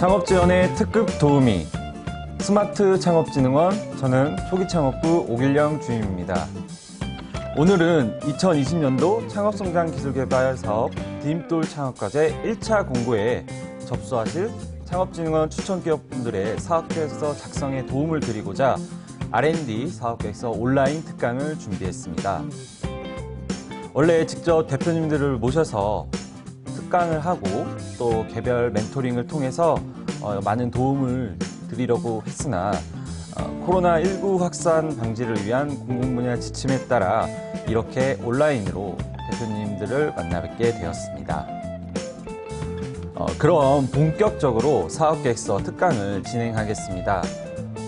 창업지원의 특급 도우미 스마트 창업진흥원, 저는 초기창업부 오길영 주임입니다. 오늘은 2020년도 창업성장기술개발 사업 디딤돌 창업과제 1차 공고에 접수하실 창업진흥원 추천기업분들의 사업계획서 작성에 도움을 드리고자 R&D 사업계획서 온라인 특강을 준비했습니다. 원래 직접 대표님들을 모셔서 특강을 하고 또 개별 멘토링을 통해서 많은 도움을 드리려고 했으나 코로나19 확산 방지를 위한 공공분야 지침에 따라 이렇게 온라인으로 대표님들을 만나 뵙게 되었습니다. 그럼 본격적으로 사업계획서 특강을 진행하겠습니다.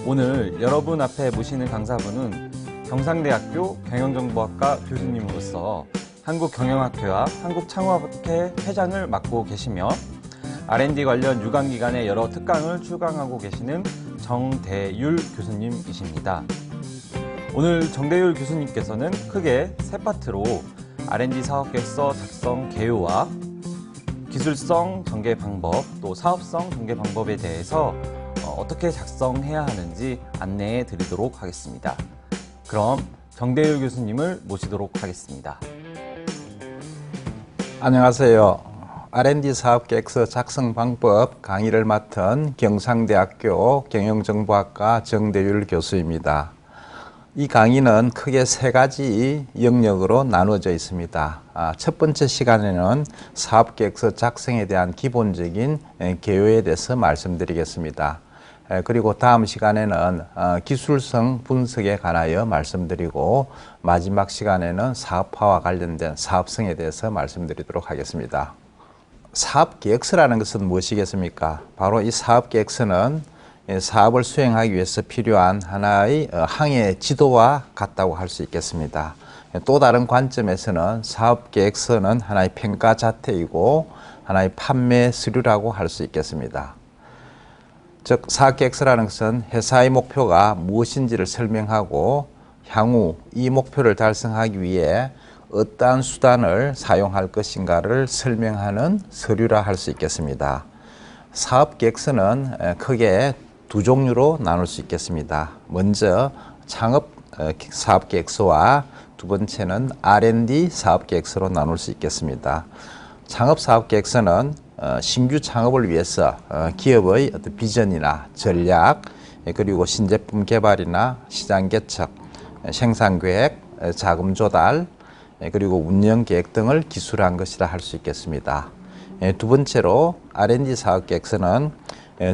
오늘 여러분 앞에 모시는 강사분은 경상대학교 경영정보학과 교수님으로서 한국경영학회와 한국창업학회 회장을 맡고 계시며 R&D 관련 유관기관의 여러 특강을 출강하고 계시는 정대율 교수님이십니다. 오늘 정대율 교수님께서는 크게 세 파트로 R&D 사업계획서 작성 개요와 기술성 전개 방법, 또 사업성 전개 방법에 대해서 어떻게 작성해야 하는지 안내해 드리도록 하겠습니다. 그럼 정대율 교수님을 모시도록 하겠습니다. 안녕하세요. R&D 사업계획서 작성 방법 강의를 맡은 경상대학교 경영정보학과 정대율 교수입니다. 이 강의는 크게 세 가지 영역으로 나누어져 있습니다. 첫 번째 시간에는 사업계획서 작성에 대한 기본적인 개요에 대해서 말씀드리겠습니다. 그리고 다음 시간에는 기술성 분석에 관하여 말씀드리고 마지막 시간에는 사업화와 관련된 사업성에 대해서 말씀드리도록 하겠습니다. 사업계획서라는 것은 무엇이겠습니까? 바로 이 사업계획서는 사업을 수행하기 위해서 필요한 하나의 항해 지도와 같다고 할 수 있겠습니다. 또 다른 관점에서는 사업계획서는 하나의 평가 자료이고 하나의 판매 서류라고 할 수 있겠습니다. 즉 사업계획서라는 것은 회사의 목표가 무엇인지를 설명하고 향후 이 목표를 달성하기 위해 어떠한 수단을 사용할 것인가를 설명하는 서류라 할 수 있겠습니다. 사업계획서는 크게 두 종류로 나눌 수 있겠습니다. 먼저 창업 사업계획서와 두 번째는 R&D 사업계획서로 나눌 수 있겠습니다. 창업 사업계획서는 신규 창업을 위해서 기업의 어떤 비전이나 전략, 그리고 신제품 개발이나 시장 개척, 생산 계획, 자금 조달, 그리고 운영 계획 등을 기술한 것이라 할 수 있겠습니다. 두 번째로 R&D 사업계획서는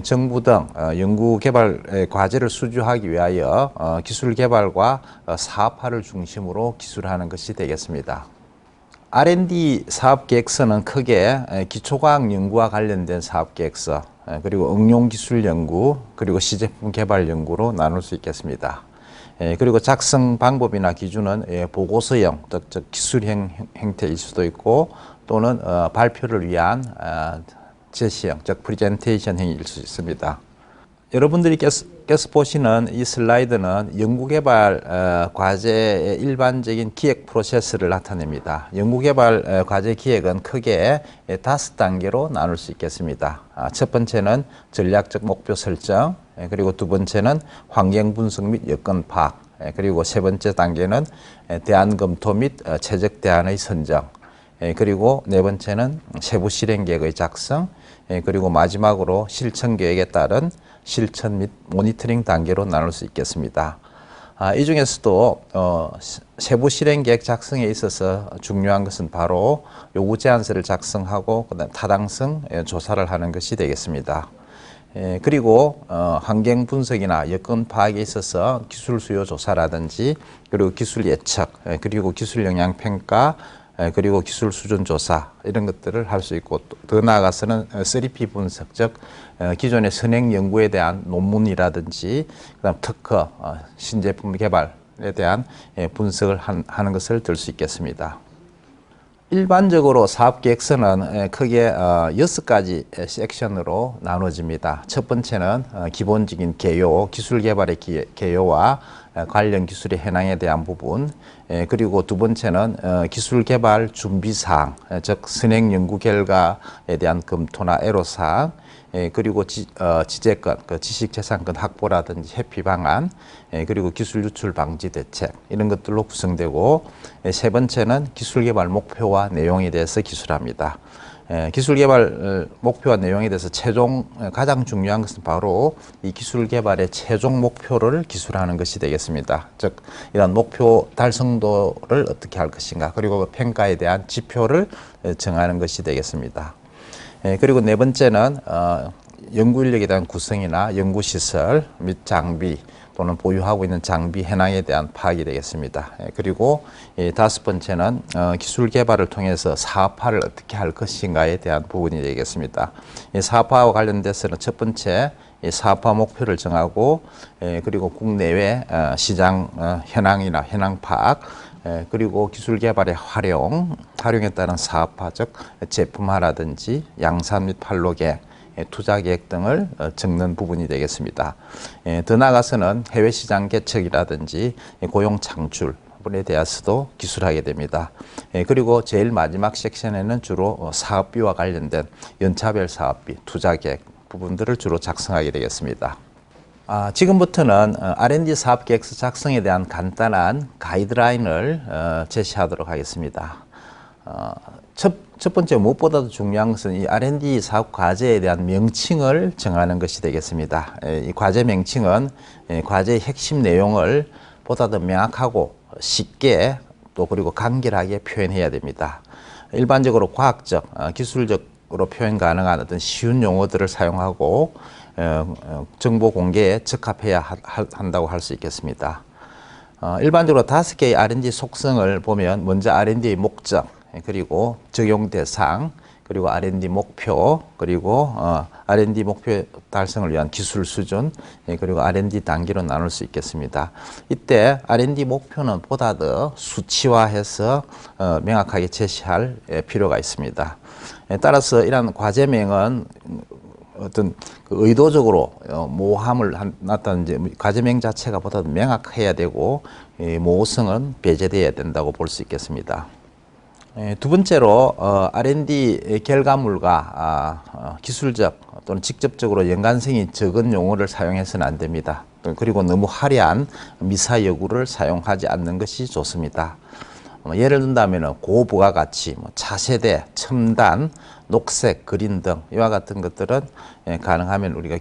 정부 등 연구개발 과제를 수주하기 위하여 기술 개발과 사업화를 중심으로 기술하는 것이 되겠습니다. R&D 사업계획서는 크게 기초과학 연구와 관련된 사업계획서, 그리고 응용기술 연구, 그리고 시제품 개발 연구로 나눌 수 있겠습니다. 그리고 작성 방법이나 기준은 보고서형, 즉 기술형 형태일 수도 있고 또는 발표를 위한 제시형, 즉 프레젠테이션형일 수 있습니다. 여러분들께서 보시는 이 슬라이드는 연구개발 과제의 일반적인 기획 프로세스를 나타냅니다. 연구개발 과제 기획은 크게 5단계로 나눌 수 있겠습니다. 첫 번째는 전략적 목표 설정, 그리고 두 번째는 환경 분석 및 여건 파악, 그리고 세 번째 단계는 대안 검토 및 최적 대안의 선정, 그리고 네 번째는 세부 실행 계획의 작성, 그리고 마지막으로 실천 계획에 따른 실천 및 모니터링 단계로 나눌 수 있겠습니다. 이 중에서도 세부 실행 계획 작성에 있어서 중요한 것은 바로 요구 제안서를 작성하고 그다음 타당성 조사를 하는 것이 되겠습니다. 그리고 환경 분석이나 여건 파악에 있어서 기술 수요 조사라든지 그리고 기술 예측, 그리고 기술 영향 평가, 그리고 기술 수준 조사 이런 것들을 할 수 있고 더 나아가서는 3P 분석, 즉 기존의 선행 연구에 대한 논문이라든지 그다음 특허, 신제품 개발에 대한 분석을 하는 것을 들 수 있겠습니다. 일반적으로 사업계획서는 크게 6가지 섹션으로 나눠집니다. 첫 번째는 기본적인 개요, 기술 개발의 개요와 관련 기술의 현황에 대한 부분, 그리고 두 번째는 기술 개발 준비사항, 즉 선행 연구 결과에 대한 검토나 애로사항, 그리고 지재권, 그 지식재산권 확보라든지 회피 방안, 그리고 기술 유출 방지 대책 이런 것들로 구성되고, 세 번째는 기술 개발 목표와 내용에 대해서 기술합니다. 기술 개발 목표와 내용에 대해서 가장 중요한 것은 바로 이 기술 개발의 최종 목표를 기술하는 것이 되겠습니다. 즉, 이런 목표 달성도를 어떻게 할 것인가, 그리고 그 평가에 대한 지표를 정하는 것이 되겠습니다. 그리고 네 번째는 연구 인력에 대한 구성이나 연구 시설 및 장비 또는 보유하고 있는 장비 현황에 대한 파악이 되겠습니다. 그리고 다섯 번째는 기술 개발을 통해서 사업화를 어떻게 할 것인가에 대한 부분이 되겠습니다. 사업화와 관련돼서는 첫 번째 사업화 목표를 정하고, 그리고 국내외 시장 현황이나 현황 파악, 그리고 기술 개발의 활용에 따른 사업화, 즉 제품화라든지 양산 및 판로계, 투자 계획 등을 적는 부분이 되겠습니다. 더 나아가서는 해외 시장 개척이라든지 고용 창출 부분에 대해서도 기술하게 됩니다. 그리고 제일 마지막 섹션에는 주로 사업비와 관련된 연차별 사업비, 투자 계획 부분들을 주로 작성하게 되겠습니다. 지금부터는 R&D 사업 계획서 작성에 대한 간단한 가이드라인을 제시하도록 하겠습니다. 첫 번째 무엇보다도 중요한 것은 이 R&D 사업 과제에 대한 명칭을 정하는 것이 되겠습니다. 이 과제 명칭은 과제의 핵심 내용을 보다 더 명확하고 쉽게 또 그리고 간결하게 표현해야 됩니다. 일반적으로 과학적, 기술적으로 표현 가능한 어떤 쉬운 용어들을 사용하고 정보 공개에 적합해야 한다고 할 수 있겠습니다. 일반적으로 5개의 R&D 속성을 보면 먼저 R&D의 목적, 그리고 적용 대상, 그리고 R&D 목표, 그리고 R&D 목표 달성을 위한 기술 수준, 그리고 R&D 단계로 나눌 수 있겠습니다. 이때 R&D 목표는 보다 더 수치화해서 명확하게 제시할 필요가 있습니다. 따라서 이러한 과제명은 어떤 의도적으로 모호함을 나타내는 과제명 자체가 보다 더 명확해야 되고, 모호성은 배제되어야 된다고 볼 수 있겠습니다. 두 번째로 R&D 결과물과 기술적 또는 직접적으로 연관성이 적은 용어를 사용해서는 안 됩니다. 그리고 너무 화려한 미사여구를 사용하지 않는 것이 좋습니다. 예를 든다면 고부가가치, 차세대, 첨단, 녹색, 그린 등 이와 같은 것들은 가능하면 우리가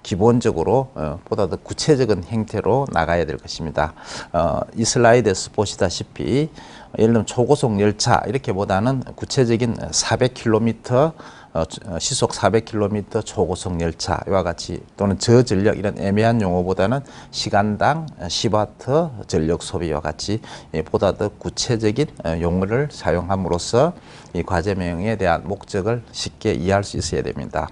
기본적으로 보다 더 구체적인 형태로 나가야 될 것입니다. 이 슬라이드에서 보시다시피 예를 들면 초고속 열차 이렇게보다는 구체적인 400km 시속 400km 초고속 열차 이와 같이, 또는 저전력 이런 애매한 용어보다는 시간당 10W 전력 소비와 같이 보다 더 구체적인 용어를 사용함으로써 이 과제명에 대한 목적을 쉽게 이해할 수 있어야 됩니다.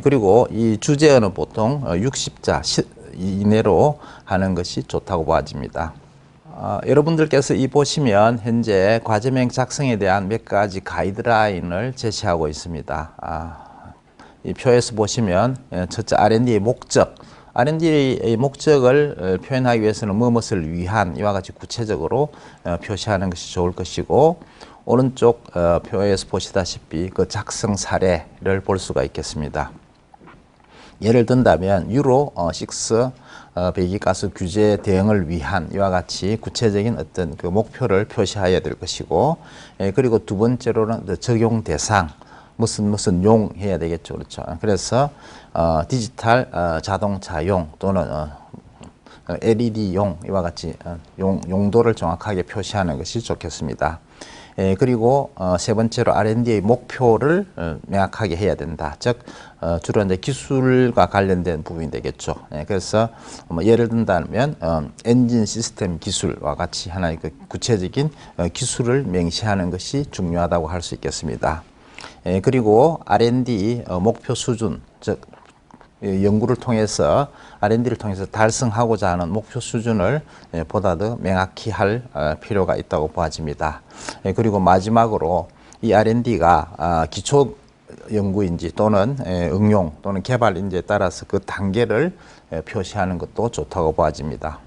그리고 이 주제어는 보통 60자 이내로 하는 것이 좋다고 봐집니다. 여러분들께서 이 보시면 현재 과제명 작성에 대한 몇 가지 가이드라인을 제시하고 있습니다. 이 표에서 보시면 첫째 R&D의 목적, R&D의 목적을 표현하기 위해서는 무엇을 위한 이와 같이 구체적으로 표시하는 것이 좋을 것이고, 오른쪽 표에서 보시다시피 그 작성 사례를 볼 수가 있겠습니다. 예를 든다면 유로 6 배기가스 규제 대응을 위한 이와 같이 구체적인 어떤 그 목표를 표시해야 될 것이고, 그리고 두 번째로는 적용 대상, 무슨 용 해야 되겠죠. 그렇죠. 그래서 디지털 자동차용 또는 LED용 이와 같이 용도를 정확하게 표시하는 것이 좋겠습니다. 그리고 세 번째로 R&D의 목표를 명확하게 해야 된다. 즉 주로 이제 기술과 관련된 부분이 되겠죠. 그래서 예를 든다면 엔진 시스템 기술과 같이 하나의 그 구체적인 기술을 명시하는 것이 중요하다고 할 수 있겠습니다. 그리고 R&D 목표 수준, 즉 연구를 통해서 R&D를 통해서 달성하고자 하는 목표 수준을 보다 더 명확히 할 필요가 있다고 보아집니다. 그리고 마지막으로 이 R&D가 기초 연구인지 또는 응용 또는 개발인지에 따라서 그 단계를 표시하는 것도 좋다고 보아집니다.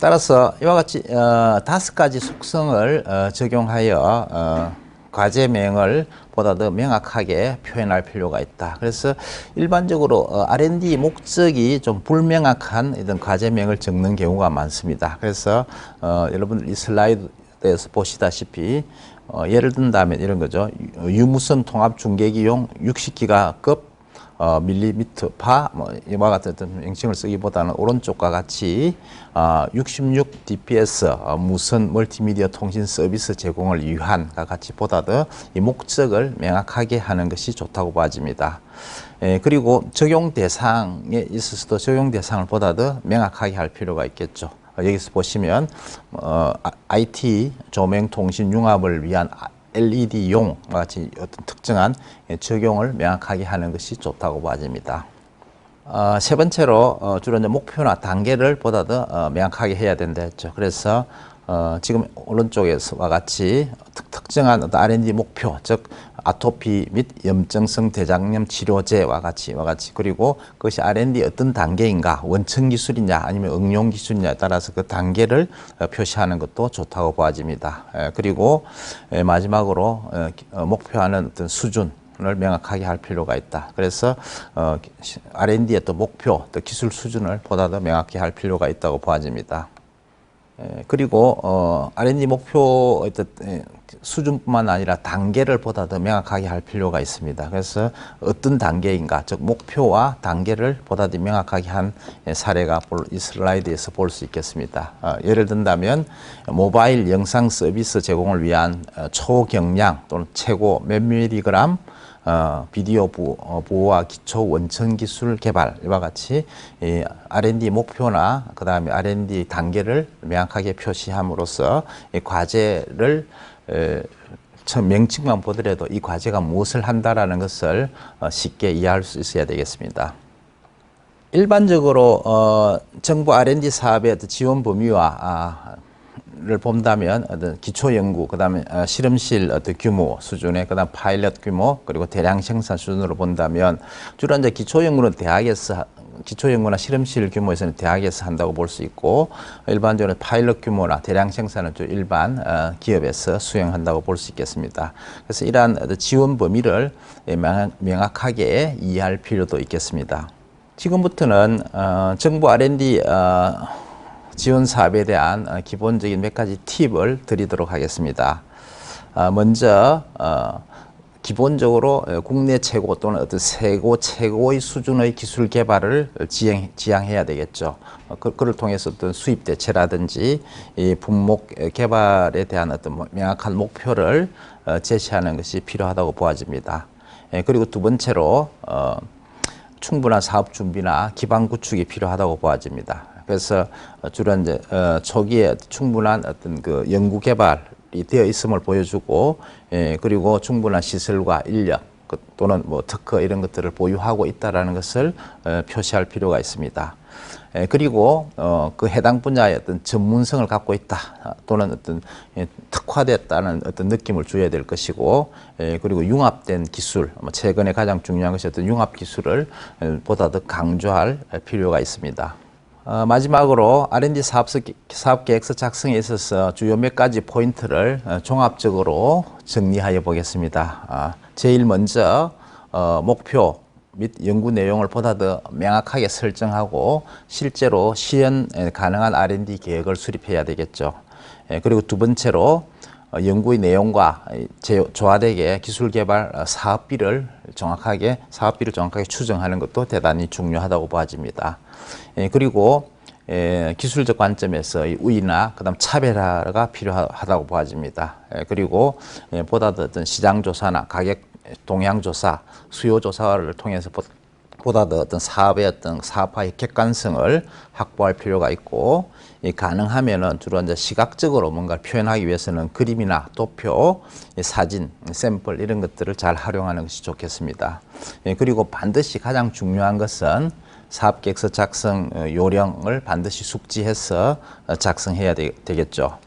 따라서 이와 같이 5가지 속성을 적용하여 과제명을 보다 더 명확하게 표현할 필요가 있다. 그래서 일반적으로 R&D 목적이 좀 불명확한 이런 과제명을 적는 경우가 많습니다. 그래서 여러분들 이 슬라이드에서 보시다시피 예를 든다면 이런 거죠. 유무선 통합 중계기용 60기가급 밀리미터 뭐 이와 같은 어떤 명칭을 쓰기보다는 오른쪽과 같이 66 DPS 무선 멀티미디어 통신 서비스 제공을 위한과 같이 보다 더 이 목적을 명확하게 하는 것이 좋다고 봐집니다. 그리고 적용 대상에 있어서도 적용 대상을 보다 더 명확하게 할 필요가 있겠죠. 여기서 보시면 IT 조명 통신 융합을 위한 LED용과 같이 어떤 특정한 적용을 명확하게 하는 것이 좋다고 봐집니다. 세 번째로 주로 이제 목표나 단계를 보다 더 명확하게 해야 된다 했죠. 그래서 지금 오른쪽에서와 같이 특정한 어떤 R&D 목표, 즉 아토피 및 염증성 대장염 치료제와 같이 그리고 그것이 R&D 어떤 단계인가, 원천 기술이냐 아니면 응용 기술이냐에 따라서 그 단계를 표시하는 것도 좋다고 보아집니다. 그리고 마지막으로 목표하는 어떤 수준 을 명확하게 할 필요가 있다. 그래서 R&D의 또 목표, 또 기술 수준을 보다 더 명확히 할 필요가 있다고 보아집니다. 그리고 R&D 목표 어떤 수준뿐만 아니라 단계를 보다 더 명확하게 할 필요가 있습니다. 그래서 어떤 단계인가, 즉 목표와 단계를 보다 더 명확하게 한 사례가 이 슬라이드에서 볼 수 있겠습니다. 예를 든다면 모바일 영상 서비스 제공을 위한 초경량 또는 최고 몇 밀리그램 비디오 보호와 기초 원천 기술 개발 이와 같이 R&D 목표나 그 다음에 R&D 단계를 명확하게 표시함으로써 이 과제를 명칭만 보더라도 이 과제가 무엇을 한다라는 것을 쉽게 이해할 수 있어야 되겠습니다. 일반적으로 정부 R&D 사업의 지원 범위와 를 본다면 어떤 기초 연구, 그다음에 실험실 어떤 규모 수준의 그다음 파일럿 규모 그리고 대량 생산 수준으로 본다면 주로 이제 기초 연구는 대학에서 기초 연구나 실험실 규모에서는 대학에서 한다고 볼 수 있고 일반적으로 파일럿 규모나 대량 생산은 좀 일반 기업에서 수행한다고 볼 수 있겠습니다. 그래서 이러한 지원 범위를 명확하게 이해할 필요도 있겠습니다. 지금부터는 정부 R&D 지원 사업에 대한 기본적인 몇 가지 팁을 드리도록 하겠습니다. 먼저 기본적으로 국내 최고 또는 어떤 세고 최고의 수준의 기술 개발을 지향해야 되겠죠. 그를 통해서 어떤 수입 대체라든지 이 분목 개발에 대한 어떤 명확한 목표를 제시하는 것이 필요하다고 보아집니다. 그리고 두 번째로 충분한 사업 준비나 기반 구축이 필요하다고 보아집니다. 그래서 주로 이제 초기에 충분한 어떤 그 연구 개발이 되어 있음을 보여주고, 그리고 충분한 시설과 인력 또는 뭐 특허 이런 것들을 보유하고 있다라는 것을 표시할 필요가 있습니다. 그리고 그 해당 분야의 어떤 전문성을 갖고 있다 또는 어떤 특화됐다는 어떤 느낌을 줘야 될 것이고, 그리고 융합된 기술, 최근에 가장 중요한 것이 어떤 융합 기술을 보다 더 강조할 필요가 있습니다. 마지막으로 R&D 사업 계획서 작성에 있어서 주요 몇 가지 포인트를 종합적으로 정리하여 보겠습니다. 제일 먼저 목표 및 연구 내용을 보다 더 명확하게 설정하고 실제로 시연 가능한 R&D 계획을 수립해야 되겠죠. 그리고 두 번째로 연구의 내용과 조화되게 기술 개발 사업비를 정확하게 추정하는 것도 대단히 중요하다고 봐집니다. 그리고 기술적 관점에서 우위나 그다음 차별화가 필요하다고 봐집니다. 그리고 보다 더 어떤 시장 조사나 가격 동향 조사, 수요 조사를 통해서 보다 더 어떤 사업의 어떤 사업화의 객관성을 확보할 필요가 있고, 가능하면은 주로 이제 시각적으로 뭔가를 표현하기 위해서는 그림이나 도표, 사진, 샘플 이런 것들을 잘 활용하는 것이 좋겠습니다. 그리고 반드시 가장 중요한 것은 사업계획서 작성 요령을 반드시 숙지해서 작성해야 되겠죠.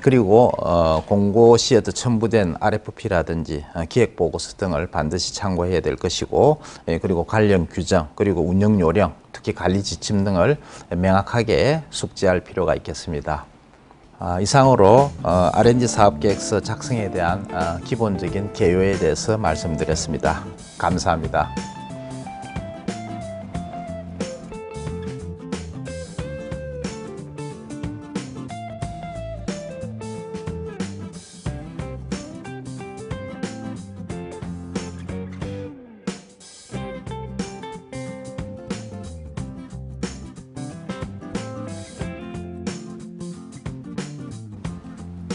그리고 공고 시에 첨부된 RFP라든지 기획보고서 등을 반드시 참고해야 될 것이고, 그리고 관련 규정, 그리고 운영 요령, 특히 관리 지침 등을 명확하게 숙지할 필요가 있겠습니다. 이상으로 R&D 사업계획서 작성에 대한 기본적인 개요에 대해서 말씀드렸습니다. 감사합니다.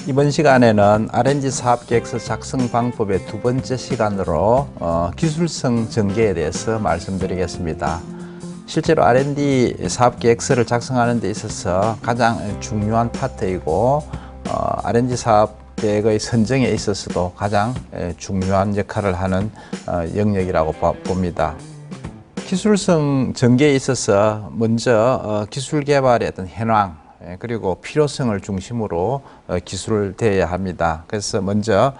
이번 시간에는 R&D 사업계획서 작성 방법의 두 번째 시간으로 기술성 전개에 대해서 말씀드리겠습니다. 실제로 R&D 사업계획서를 작성하는 데 있어서 가장 중요한 파트이고 R&D 사업계획의 선정에 있어서도 가장 중요한 역할을 하는 영역이라고 봅니다. 기술성 전개에 있어서 먼저 기술 개발의 어떤 현황 그리고 필요성을 중심으로 기술을 대해야 합니다. 그래서 먼저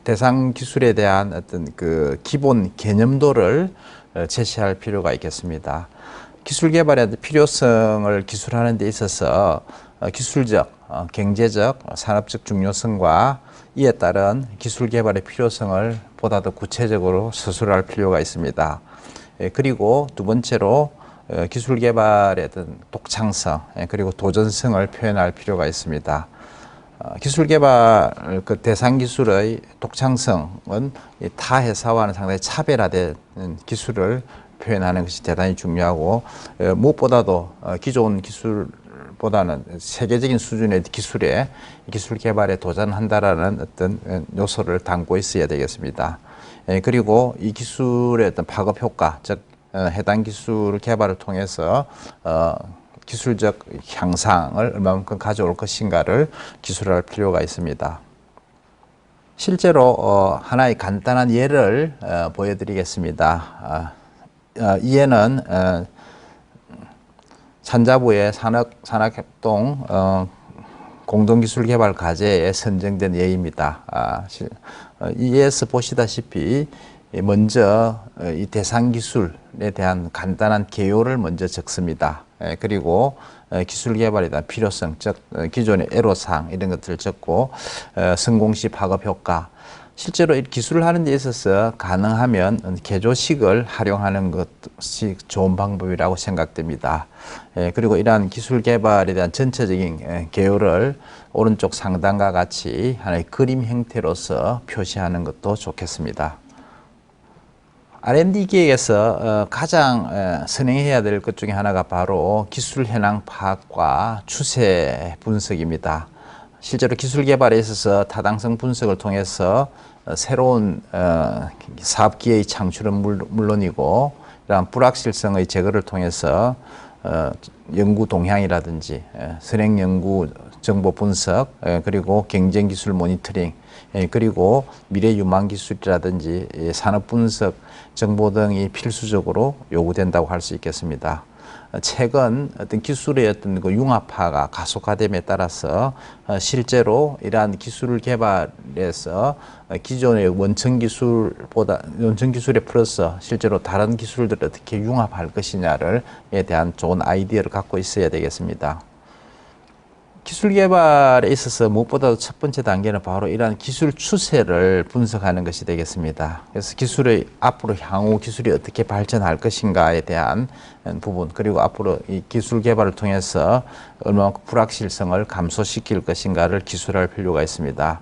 대상 기술에 대한 어떤 그 기본 개념도를 제시할 필요가 있겠습니다. 기술 개발의 필요성을 기술하는 데 있어서 기술적, 경제적, 산업적 중요성과 이에 따른 기술 개발의 필요성을 보다 더 구체적으로 서술할 필요가 있습니다. 그리고 두 번째로 기술 개발의 어떤 독창성 그리고 도전성을 표현할 필요가 있습니다. 기술 개발 그 대상 기술의 독창성은 타 회사와는 상당히 차별화된 기술을 표현하는 것이 대단히 중요하고 무엇보다도 기존 기술보다는 세계적인 수준의 기술에 기술 개발에 도전한다라는 어떤 요소를 담고 있어야 되겠습니다. 그리고 이 기술의 어떤 파급 효과, 즉 해당 기술 개발을 통해서 기술적 향상을 얼마만큼 가져올 것인가를 기술할 필요가 있습니다. 실제로 하나의 간단한 예를 보여드리겠습니다. 이 예는 산자부의 산학협동 공동기술개발 과제에 선정된 예입니다. 이 예에서 보시다시피 먼저 이 대상 기술에 대한 간단한 개요를 먼저 적습니다. 그리고 기술 개발에 대한 필요성, 즉 기존의 애로사항 이런 것들을 적고 성공시 파급 효과, 실제로 이 기술을 하는 데 있어서 가능하면 개조식을 활용하는 것이 좋은 방법이라고 생각됩니다. 그리고 이러한 기술 개발에 대한 전체적인 개요를 오른쪽 상단과 같이 하나의 그림 형태로서 표시하는 것도 좋겠습니다. R&D 기획에서 가장 선행해야 될 것 중에 하나가 바로 기술 현황 파악과 추세 분석입니다. 실제로 기술 개발에 있어서 타당성 분석을 통해서 새로운 사업 기회의 창출은 물론이고 이러한 불확실성의 제거를 통해서 연구 동향이라든지 선행 연구 정보 분석 그리고 경쟁 기술 모니터링 그리고 미래 유망 기술이라든지 산업 분석 정보 등이 필수적으로 요구된다고 할 수 있겠습니다. 최근 어떤 기술의 어떤 그 융합화가 가속화됨에 따라서 실제로 이러한 기술 개발에서 기존의 원천 기술에 플러스 실제로 다른 기술들을 어떻게 융합할 것이냐에 대한 좋은 아이디어를 갖고 있어야 되겠습니다. 기술 개발에 있어서 무엇보다도 첫 번째 단계는 바로 이러한 기술 추세를 분석하는 것이 되겠습니다. 그래서 기술의 앞으로 향후 기술이 어떻게 발전할 것인가에 대한 부분, 그리고 앞으로 이 기술 개발을 통해서 얼마만큼 불확실성을 감소시킬 것인가를 기술할 필요가 있습니다.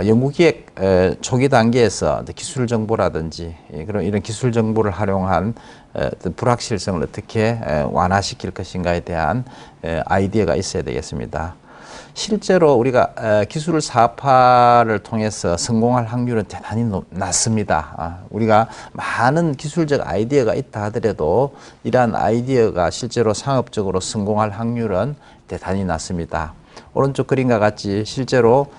연구기획 초기 단계에서 기술 정보라든지 그런 이런 기술 정보를 활용한 불확실성을 어떻게 완화시킬 것인가에 대한 아이디어가 있어야 되겠습니다. 실제로 우리가 기술 사업화를 통해서 성공할 확률은 대단히 낮습니다. 우리가 많은 기술적 아이디어가 있다 하더라도 이러한 아이디어가 실제로 상업적으로 성공할 확률은 대단히 낮습니다. 오른쪽 그림과 같이 실제로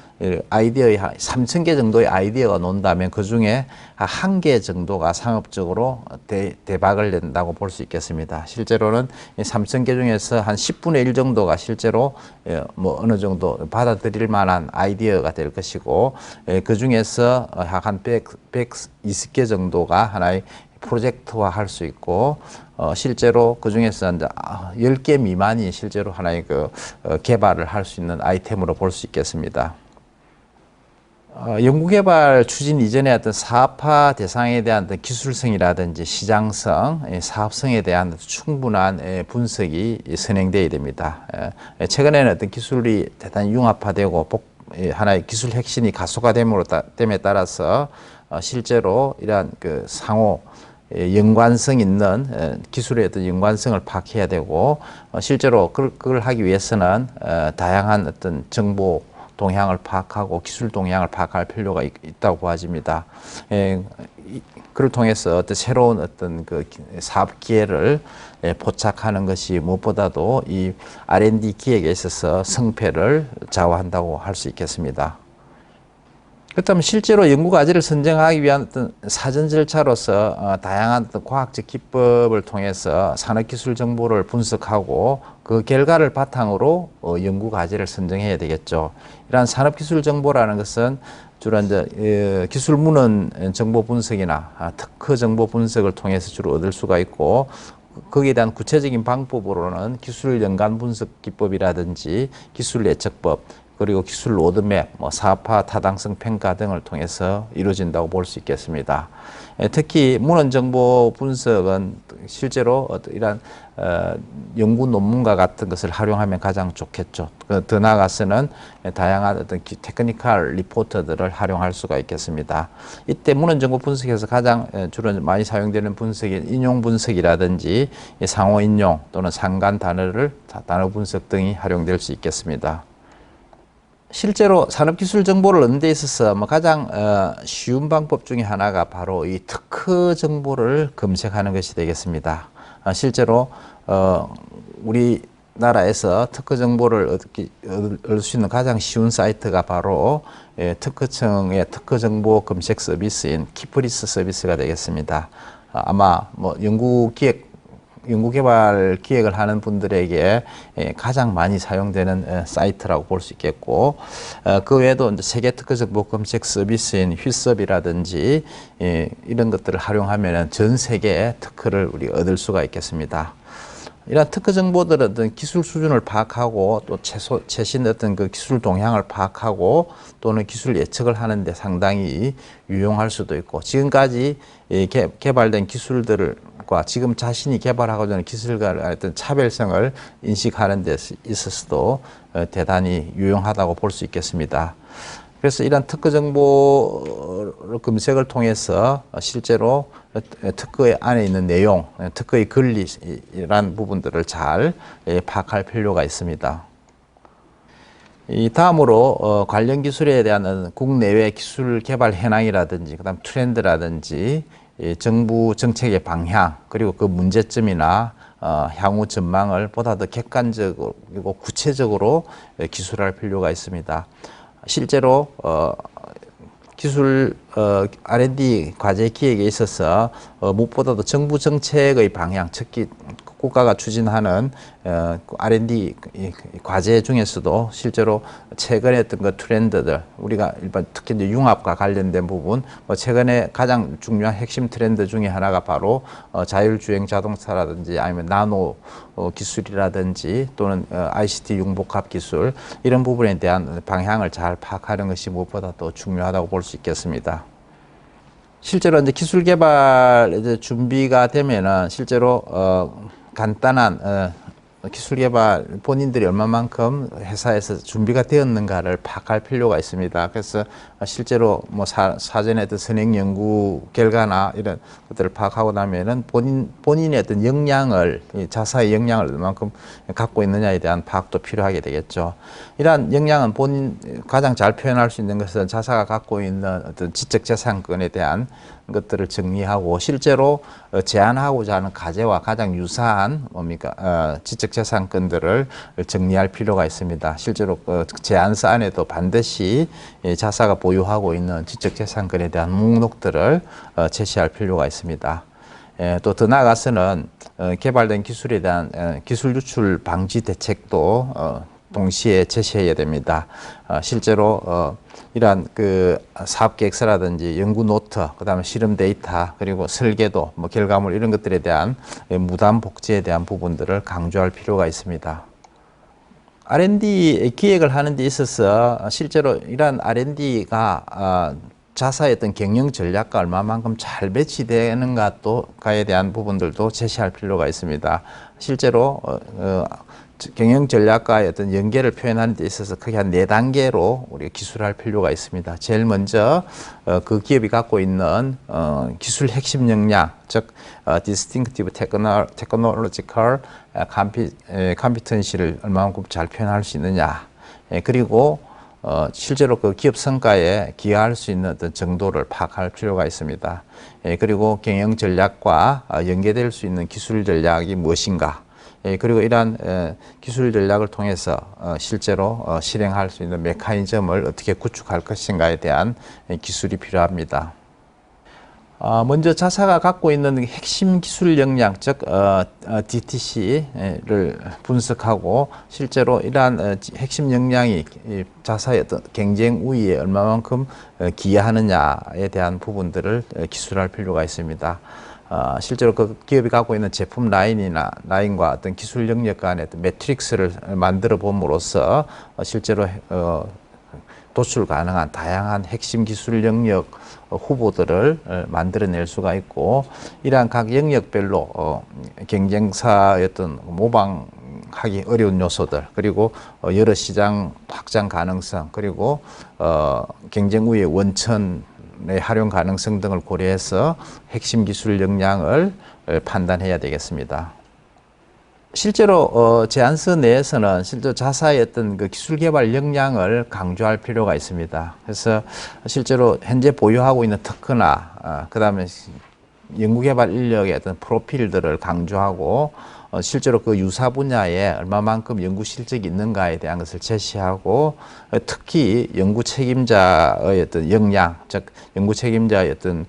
아이디어의 3,000개 정도의 아이디어가 논다면 그 중에 1개 정도가 상업적으로 대박을 낸다고 볼 수 있겠습니다. 실제로는 3,000개 중에서 한 10분의 1 정도가 실제로 뭐 어느 정도 받아들일 만한 아이디어가 될 것이고 그 중에서 한 120개 정도가 하나의 프로젝트화 할 수 있고 실제로 그 중에서 이제 10개 미만이 실제로 하나의 개발을 할 수 있는 아이템으로 볼 수 있겠습니다. 연구개발 추진 이전에 어떤 사업화 대상에 대한 어떤 기술성이라든지 시장성, 사업성에 대한 충분한 분석이 선행되어야 됩니다. 최근에는 어떤 기술이 대단히 융합화되고 하나의 기술 혁신이 가속화됨에 따라서 실제로 이러한 상호 연관성 있는 기술의 어떤 연관성을 파악해야 되고 실제로 그걸 하기 위해서는 다양한 어떤 정보 동향을 파악하고 기술 동향을 파악할 필요가 있다고 보아집니다. 그를 통해서 어떤 새로운 어떤 사업 기회를 포착하는 것이 무엇보다도 이 R&D 기획에 있어서 성패를 좌우한다고 할 수 있겠습니다. 그렇다면 실제로 연구과제를 선정하기 위한 어떤 사전 절차로서 다양한 어떤 과학적 기법을 통해서 산업기술 정보를 분석하고 그 결과를 바탕으로 연구과제를 선정해야 되겠죠. 이러한 산업기술 정보라는 것은 주로 이제 기술 문헌 정보 분석이나 특허 정보 분석을 통해서 주로 얻을 수가 있고 거기에 대한 구체적인 방법으로는 기술 연관 분석 기법이라든지 기술 예측법 그리고 기술 로드맵, 사업화 타당성 평가 등을 통해서 이루어진다고 볼 수 있겠습니다. 특히 문헌 정보 분석은 실제로 이러한 연구 논문과 같은 것을 활용하면 가장 좋겠죠. 더 나아가서는 다양한 어떤 테크니컬 리포터들을 활용할 수가 있겠습니다. 이때 문헌 정보 분석에서 가장 주로 많이 사용되는 분석이 인용 분석이라든지 상호 인용 또는 상관 단어 분석 등이 활용될 수 있겠습니다. 실제로 산업기술 정보를 얻는 데 있어서 가장 쉬운 방법 중에 하나가 바로 이 특허 정보를 검색하는 것이 되겠습니다. 실제로 우리나라에서 특허 정보를 얻을 수 있는 가장 쉬운 사이트가 바로 특허청의 특허 정보 검색 서비스인 키프리스 서비스가 되겠습니다. 아마 연구개발 기획을 하는 분들에게 가장 많이 사용되는 사이트라고 볼 수 있겠고 그 외에도 이제 세계 특허 정보 검색 서비스인 휘섭이라든지 이런 것들을 활용하면 전 세계의 특허를 우리가 얻을 수가 있겠습니다. 이러한 특허 정보들은 어떤 기술 수준을 파악하고 또 최신 어떤 기술 동향을 파악하고 또는 기술 예측을 하는데 상당히 유용할 수도 있고 지금까지 개발된 기술들과 지금 자신이 개발하고자 하는 기술과의 어떤 차별성을 인식하는 데 있어서도 대단히 유용하다고 볼 수 있겠습니다. 그래서 이런 특허 정보 검색을 통해서 실제로 특허 안에 있는 내용, 특허의 권리란 부분들을 잘 파악할 필요가 있습니다. 다음으로 관련 기술에 대한 국내외 기술 개발 현황이라든지 그다음 트렌드라든지 정부 정책의 방향 그리고 그 문제점이나 향후 전망을 보다 더 객관적이고 그리고 구체적으로 기술할 필요가 있습니다. 실제로 기술 R&D 과제 기획에 있어서 무엇보다도 정부 정책의 방향, 특히 국가가 추진하는 R&D 과제 중에서도 실제로 최근에 어떤 트렌드들, 우리가 일반 특히 이제 융합과 관련된 부분, 최근에 가장 중요한 핵심 트렌드 중에 하나가 바로 자율주행 자동차라든지 아니면 나노 기술이라든지 또는 ICT 융복합 기술 이런 부분에 대한 방향을 잘 파악하는 것이 무엇보다 더 중요하다고 볼 수 있겠습니다. 실제로 이제 기술 개발 이제 준비가 되면은 실제로 간단한 기술 개발 본인들이 얼마만큼 회사에서 준비가 되었는가를 파악할 필요가 있습니다. 그래서 실제로 사전에 어떤 선행 연구 결과나 이런 것들을 파악하고 나면은 본인의 어떤 역량을 자사의 역량을 얼마만큼 갖고 있느냐에 대한 파악도 필요하게 되겠죠. 이러한 역량은 가장 잘 표현할 수 있는 것은 자사가 갖고 있는 어떤 지적 재산권에 대한 것들을 정리하고 실제로 제안하고자 하는 과제와 가장 유사한 지적 재산권들을 정리할 필요가 있습니다. 실제로 제안서 안에도 반드시 자사가 보유하고 있는 지적 재산권에 대한 목록들을 제시할 필요가 있습니다. 또 더 나아가서는 개발된 기술에 대한 기술 유출 방지 대책도 동시에 제시해야 됩니다. 실제로 이러한 그 사업 계획서라든지 연구 노트, 그다음에 실험 데이터, 그리고 설계도, 뭐 결과물 이런 것들에 대한 무단 복제에 대한 부분들을 강조할 필요가 있습니다. R&D 기획을 하는 데 있어서 실제로 이러한 R&D가 자사의 어떤 경영 전략과 얼마만큼 잘 배치되는가에 대한 부분들도 제시할 필요가 있습니다. 실제로 경영 전략과의 어떤 연계를 표현하는 데 있어서 크게 한 4단계로 우리가 기술할 필요가 있습니다. 제일 먼저 그 기업이 갖고 있는 기술 핵심 역량, 즉 distinctive technological competency를 얼마만큼 잘 표현할 수 있느냐, 그리고 실제로 그 기업 성과에 기여할 수 있는 어떤 정도를 파악할 필요가 있습니다. 그리고 경영 전략과 연계될 수 있는 기술 전략이 무엇인가, 그리고 이러한 기술 전략을 통해서 실제로 실행할 수 있는 메커니즘을 어떻게 구축할 것인가에 대한 기술이 필요합니다. 먼저 자사가 갖고 있는 핵심 기술 역량, 즉 DTC를 분석하고 실제로 이러한 핵심 역량이 자사의 어떤 경쟁 우위에 얼마만큼 기여하느냐에 대한 부분들을 기술할 필요가 있습니다. 실제로 그 기업이 갖고 있는 제품 라인과 어떤 기술 영역 간의 어떤 매트릭스를 만들어 봄으로써 실제로 도출 가능한 다양한 핵심 기술 영역 후보들을 만들어낼 수가 있고, 이러한 각 영역별로 경쟁사의 어떤 모방하기 어려운 요소들, 그리고 여러 시장 확장 가능성, 그리고 경쟁 우위의 원천의 활용 가능성 등을 고려해서 핵심 기술 역량을 판단해야 되겠습니다. 실제로 제안서 내에서는 실제 자사의 어떤 그 기술 개발 역량을 강조할 필요가 있습니다. 그래서 실제로 현재 보유하고 있는 특허나 그다음에 연구개발 인력의 어떤 프로필들을 강조하고 실제로 그 유사 분야에 얼마만큼 연구 실적이 있는가에 대한 것을 제시하고, 특히 연구 책임자의 어떤 역량, 즉 연구 책임자의 어떤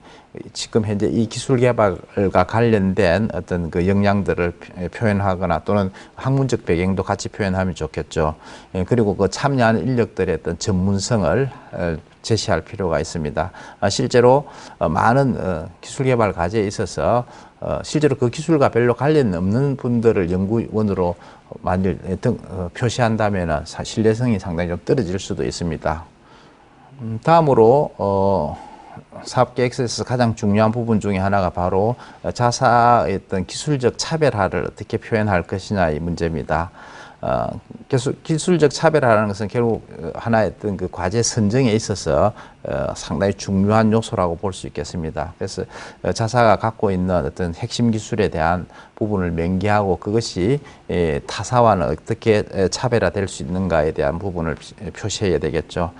지금 현재 이 기술 개발과 관련된 어떤 그 역량들을 표현하거나 또는 학문적 배경도 같이 표현하면 좋겠죠. 그리고 그 참여하는 인력들의 어떤 전문성을 제시할 필요가 있습니다. 실제로 많은 기술 개발 과제에 있어서 실제로 그 기술과 별로 관련 없는 분들을 연구원으로 만일 표시한다면 신뢰성이 상당히 좀 떨어질 수도 있습니다. 다음으로 사업계획서에서 가장 중요한 부분 중에 하나가 바로 자사의 어떤 기술적 차별화를 어떻게 표현할 것이냐의 문제입니다. 기술적 차별화라는 것은 결국 하나의 어떤 그 과제 선정에 있어서 상당히 중요한 요소라고 볼 수 있겠습니다. 그래서 자사가 갖고 있는 어떤 핵심 기술에 대한 부분을 명기하고 그것이 타사와는 어떻게 차별화될 수 있는가에 대한 부분을 표시해야 되겠죠.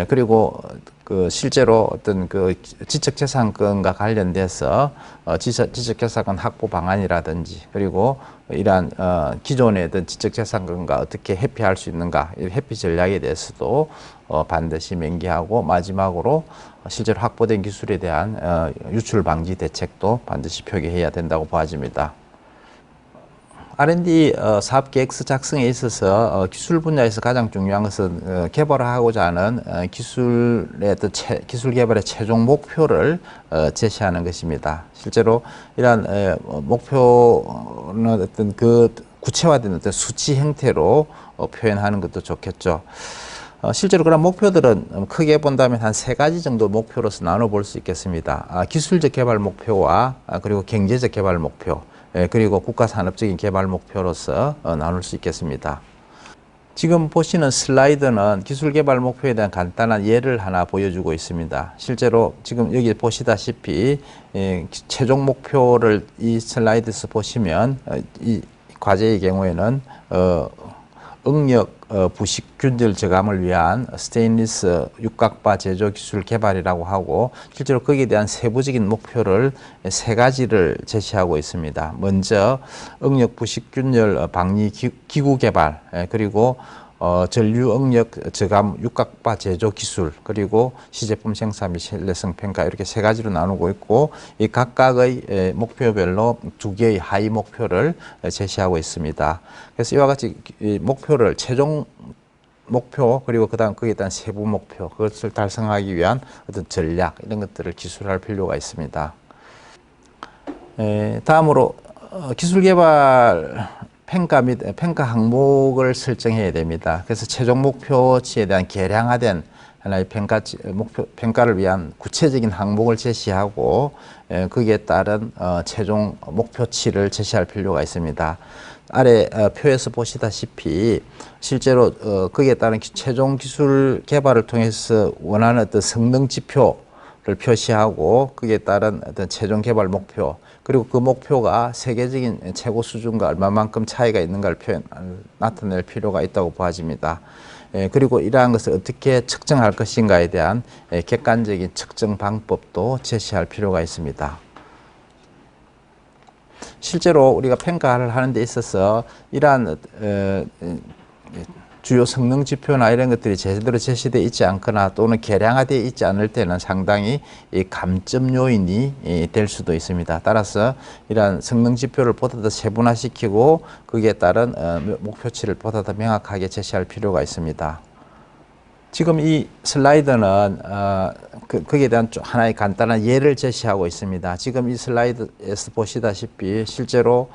그리고 그 실제로 어떤 그 지적재산권과 관련돼서 지적재산권 확보 방안이라든지, 그리고 이러한 기존의 어떤 지적재산권과 어떻게 회피할 수 있는가, 이 회피 전략에 대해서도 반드시 명기하고, 마지막으로 실제로 확보된 기술에 대한 유출 방지 대책도 반드시 표기해야 된다고 보아집니다. R&D 사업 계획서 작성에 있어서 기술 분야에서 가장 중요한 것은 개발하고자 하는 기술의 어떤 기술 개발의 최종 목표를 제시하는 것입니다. 실제로 이러한 목표는 어떤 그 구체화된 어떤 수치 형태로 표현하는 것도 좋겠죠. 실제로 그런 목표들은 크게 본다면 한 3가지 정도 목표로서 나눠볼 수 있겠습니다. 기술적 개발 목표와 그리고 경제적 개발 목표, 그리고 국가산업적인 개발 목표로서 나눌 수 있겠습니다. 지금 보시는 슬라이드는 기술 개발 목표에 대한 간단한 예를 하나 보여주고 있습니다. 실제로 지금 여기 보시다시피 최종 목표를 이 슬라이드에서 보시면 이 과제의 경우에는 응력 부식 균열 저감을 위한 스테인리스 육각바 제조 기술 개발이라고 하고, 실제로 거기에 대한 세부적인 목표를 3가지를 제시하고 있습니다. 먼저 응력 부식 균열 방리 기구 개발, 그리고 전류 응력 저감 육각바 제조 기술, 그리고 시제품 생산 및 신뢰성 평가, 이렇게 세 가지로 나누고 있고, 이 각각의 목표별로 두 개의 하위 목표를 제시하고 있습니다. 그래서 이와 같이 이 목표를 최종 목표, 그리고 그다음 거기에 대한 세부 목표, 그것을 달성하기 위한 어떤 전략, 이런 것들을 기술할 필요가 있습니다. 다음으로 기술 개발 평가 및 평가 항목을 설정해야 됩니다. 그래서 최종 목표치에 대한 개량화된 하나의 평가를 위한 구체적인 항목을 제시하고, 거기에 따른 최종 목표치를 제시할 필요가 있습니다. 아래 표에서 보시다시피 실제로 거기에 따른 최종 기술 개발을 통해서 원하는 어떤 성능 지표를 표시하고, 거기에 따른 어떤 최종 개발 목표, 그리고 그 목표가 세계적인 최고 수준과 얼마만큼 차이가 있는가를 나타낼 필요가 있다고 보아집니다. 그리고 이러한 것을 어떻게 측정할 것인가에 대한 객관적인 측정 방법도 제시할 필요가 있습니다. 실제로 우리가 평가를 하는 데 있어서 이러한 주요 성능 지표나 이런 것들이 제대로 제시되어 있지 않거나 또는 개량화되어 있지 않을 때는 상당히 이 감점 요인이 될 수도 있습니다. 따라서 이러한 성능 지표를 보다 더 세분화시키고 거기에 따른 목표치를 보다 더 명확하게 제시할 필요가 있습니다. 지금 이 슬라이드는 거기에 대한 하나의 간단한 예를 제시하고 있습니다. 지금 이 슬라이드에서 보시다시피 실제로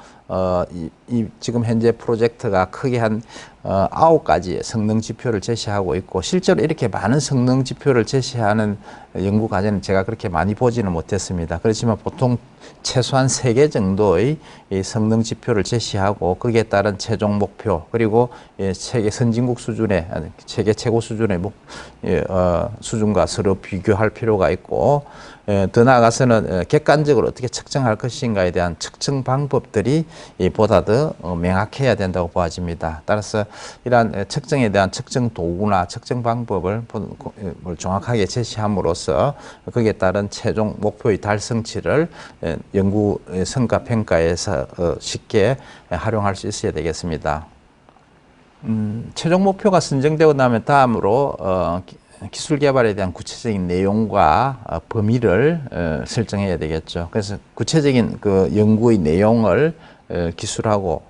지금 현재 프로젝트가 크게 한 9가지의 성능 지표를 제시하고 있고, 실제로 이렇게 많은 성능 지표를 제시하는 연구 과제는 제가 그렇게 많이 보지는 못했습니다. 그렇지만 보통 최소한 3개 정도의 이 성능 지표를 제시하고 거기에 따른 최종 목표, 그리고 세계 선진국 수준의, 세계 최고 수준의 수준과 서로 비교할 필요가 있고, 더 나아가서는 객관적으로 어떻게 측정할 것인가에 대한 측정 방법들이 보다 더 명확해야 된다고 보아집니다. 따라서 이러한 측정에 대한 측정 도구나 측정 방법을 정확하게 제시함으로써 거기에 따른 최종 목표의 달성치를 연구 성과 평가에서 쉽게 활용할 수 있어야 되겠습니다. 최종 목표가 선정되고 나면 다음으로 기술 개발에 대한 구체적인 내용과 범위를 설정해야 되겠죠. 그래서 구체적인 그 연구의 내용을 기술하고,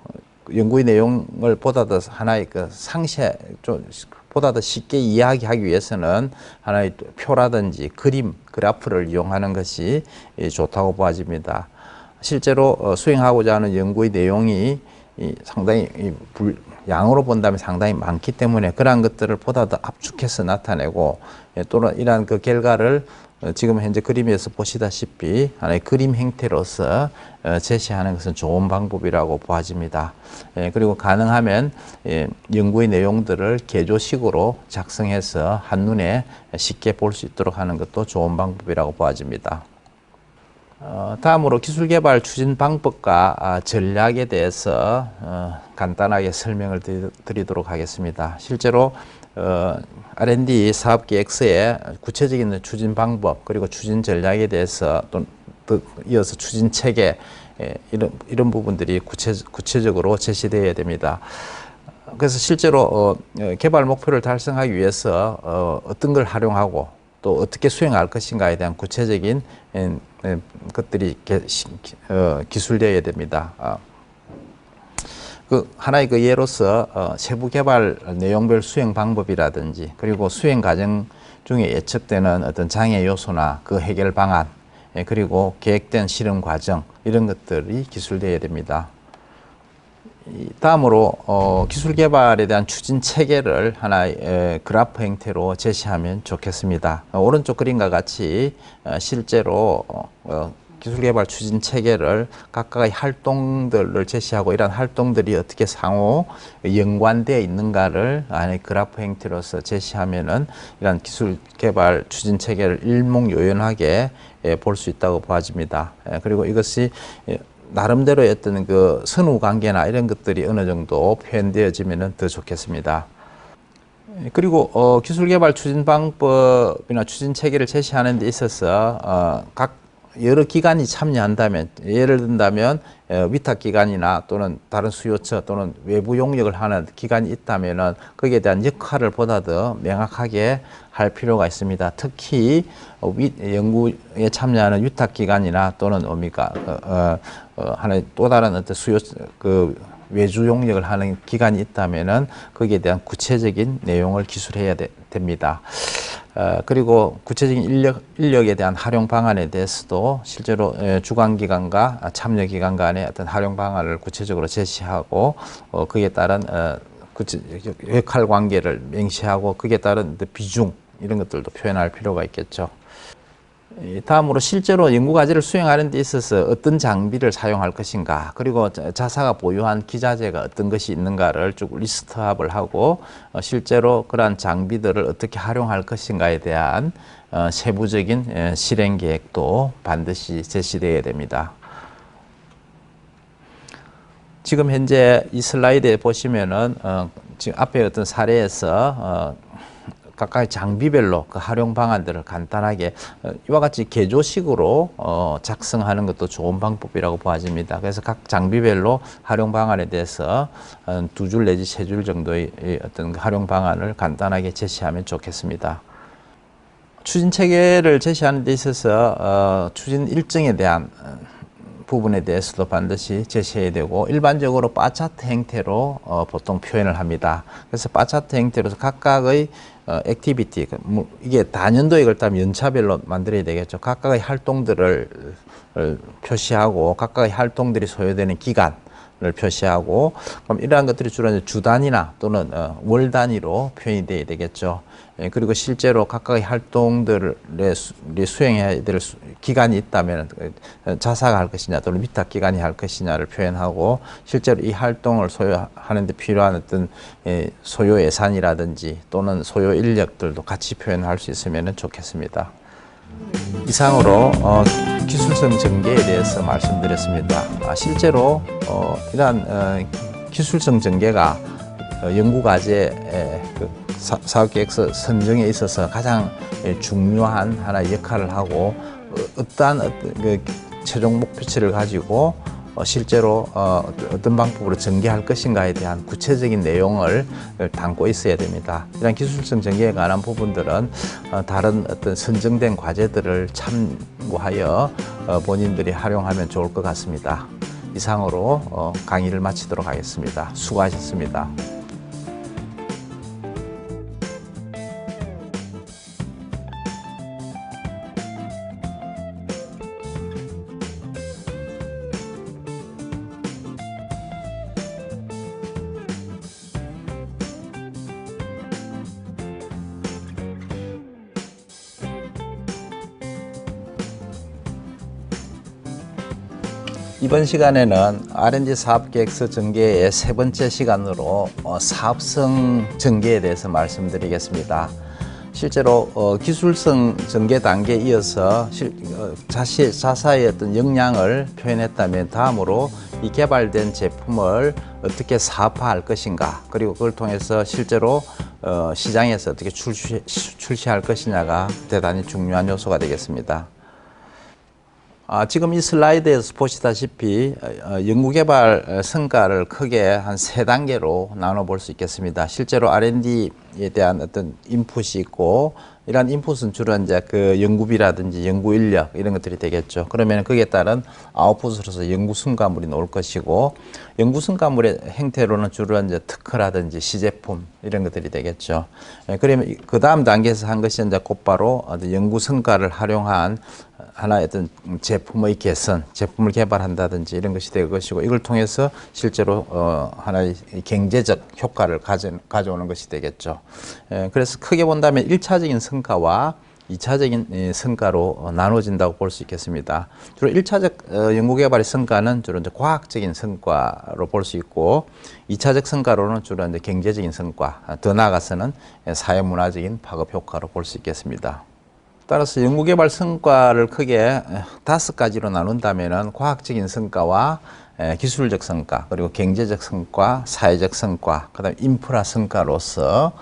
연구의 내용을 보다 더 하나의 그 보다 더 쉽게 이해하기 위해서는 하나의 표라든지 그림, 그래프를 이용하는 것이 좋다고 보아집니다. 실제로 수행하고자 하는 연구의 내용이 상당히 양으로 본다면 상당히 많기 때문에 그러한 것들을 보다 더 압축해서 나타내고, 또는 이러한 그 결과를 지금 현재 그림에서 보시다시피 하나의 그림 형태로서 제시하는 것은 좋은 방법이라고 보아집니다. 그리고 가능하면 연구의 내용들을 개조식으로 작성해서 한눈에 쉽게 볼 수 있도록 하는 것도 좋은 방법이라고 보아집니다. 다음으로 기술개발 추진 방법과 전략에 대해서 간단하게 설명을 드리도록 하겠습니다. 실제로 R&D 사업계획서의 구체적인 추진 방법, 그리고 추진 전략에 대해서 또 이어서 추진 체계, 이런 부분들이 구체적으로 제시되어야 됩니다. 그래서 실제로 개발 목표를 달성하기 위해서 어떤 걸 활용하고 또 어떻게 수행할 것인가에 대한 구체적인 것들이 기술되어야 됩니다. 그 하나의 그 예로서 세부 개발 내용별 수행 방법이라든지, 그리고 수행 과정 중에 예측되는 어떤 장애 요소나 그 해결 방안, 그리고 계획된 실험 과정, 이런 것들이 기술되어야 됩니다. 다음으로 기술 개발에 대한 추진 체계를 하나의 그래프 형태로 제시하면 좋겠습니다. 오른쪽 그림과 같이 실제로 기술 개발 추진 체계를 각각의 활동들을 제시하고, 이러한 활동들이 어떻게 상호 연관되어 있는가를 하나의 그래프 형태로서 제시하면은 이러한 기술 개발 추진 체계를 일목요연하게 볼 수 있다고 보아집니다. 그리고 이것이 나름대로의 어떤 그 선후 관계나 이런 것들이 어느 정도 표현되어지면 더 좋겠습니다. 그리고 기술 개발 추진 방법이나 추진 체계를 제시하는 데 있어서 각 여러 기관이 참여한다면, 예를 든다면 위탁기관이나 또는 다른 수요처 또는 외부 용역을 하는 기관이 있다면은 거기에 대한 역할을 보다 더 명확하게 할 필요가 있습니다. 특히 연구에 참여하는 위탁기관이나 또는 하나의 또 다른 어떤 수요 외주 용역을 하는 기관이 있다면은 거기에 대한 구체적인 내용을 기술해야 됩니다. 그리고 구체적인 인력에 대한 활용 방안에 대해서도 실제로 주관기관과 참여기관 간의 어떤 활용 방안을 구체적으로 제시하고 그에 따른 역할 관계를 명시하고 그에 따른 비중 이런 것들도 표현할 필요가 있겠죠. 다음으로 실제로 연구과제를 수행하는 데 있어서 어떤 장비를 사용할 것인가, 그리고 자사가 보유한 기자재가 어떤 것이 있는가를 쭉 리스트업을 하고 실제로 그러한 장비들을 어떻게 활용할 것인가에 대한 세부적인 실행 계획도 반드시 제시되어야 됩니다. 지금 현재 이 슬라이드에 보시면은 지금 앞에 어떤 사례에서 각각의 장비별로 그 활용 방안들을 간단하게 이와 같이 개조식으로 작성하는 것도 좋은 방법이라고 보아집니다. 그래서 각 장비별로 활용 방안에 대해서 2줄 내지 3줄 정도의 어떤 활용 방안을 간단하게 제시하면 좋겠습니다. 추진 체계를 제시하는 데 있어서 추진 일정에 대한 부분에 대해서도 반드시 제시해야 되고, 일반적으로 바 차트 형태로 보통 표현을 합니다. 그래서 바 차트 형태로 각각의 액티비티, 이게 단연도에 걸다면 연차별로 만들어야 되겠죠. 각각의 활동들을 표시하고 각각의 활동들이 소요되는 기간을 표시하고, 그럼 이러한 것들이 주로 이제 주 단위나 또는 월 단위로 표현이 돼야 되겠죠. 그리고 실제로 각각의 활동들을 수행해야 될 기간이 있다면 자사가 할 것이냐 또는 위탁 기관이 할 것이냐를 표현하고, 실제로 이 활동을 소요하는 데 필요한 어떤 소요 예산이라든지 또는 소요 인력들도 같이 표현할 수 있으면 좋겠습니다. 이상으로 기술성 전개에 대해서 말씀드렸습니다. 실제로 이러한 기술성 전개가 연구과제의 사업계획서 선정에 있어서 가장 중요한 하나의 역할을 하고, 어떠한 최종 목표치를 가지고 실제로 어떤 방법으로 전개할 것인가에 대한 구체적인 내용을 담고 있어야 됩니다. 이런 기술성 전개에 관한 부분들은 다른 어떤 선정된 과제들을 참고하여 본인들이 활용하면 좋을 것 같습니다. 이상으로 강의를 마치도록 하겠습니다. 수고하셨습니다. 이번 시간에는 R&D 사업계획서 전개의 3번째 시간으로 사업성 전개에 대해서 말씀드리겠습니다. 실제로 기술성 전개 단계에 이어서 자사의 어떤 역량을 표현했다면, 다음으로 이 개발된 제품을 어떻게 사업화할 것인가, 그리고 그걸 통해서 실제로 시장에서 어떻게 출시할 것이냐가 대단히 중요한 요소가 되겠습니다. 지금 이 슬라이드에서 보시다시피 연구개발 성과를 크게 한 3단계로 나눠볼 수 있겠습니다. 실제로 R&D에 대한 어떤 인풋이 있고, 이러한 인풋은 주로 이제 그 연구비라든지 연구 인력 이런 것들이 되겠죠. 그러면 거기에 따른 아웃풋으로서 연구 성과물이 나올 것이고, 연구 성과물의 형태로는 주로 이제 특허라든지 시제품 이런 것들이 되겠죠. 그러면 그 다음 단계에서 한 것이 이제 곧바로 연구 성과를 활용한 하나의 어떤 제품의 개선, 제품을 개발한다든지 이런 것이 될 것이고, 이걸 통해서 실제로 하나의 경제적 효과를 가져오는 것이 되겠죠. 그래서 크게 본다면 1차적인 성과와 2차적인 성과로 나눠진다고 볼 수 있겠습니다. 주로 1차적 연구개발의 성과는 주로 이제 과학적인 성과로 볼 수 있고, 2차적 성과로는 주로 이제 경제적인 성과, 더 나아가서는 사회문화적인 파급 효과로 볼 수 있겠습니다. 따라서 연구개발 성과를 크게 5가지로 나눈다면은 과학적인 성과와 기술적 성과, 그리고 경제적 성과, 사회적 성과, 그다음 인프라 성과로서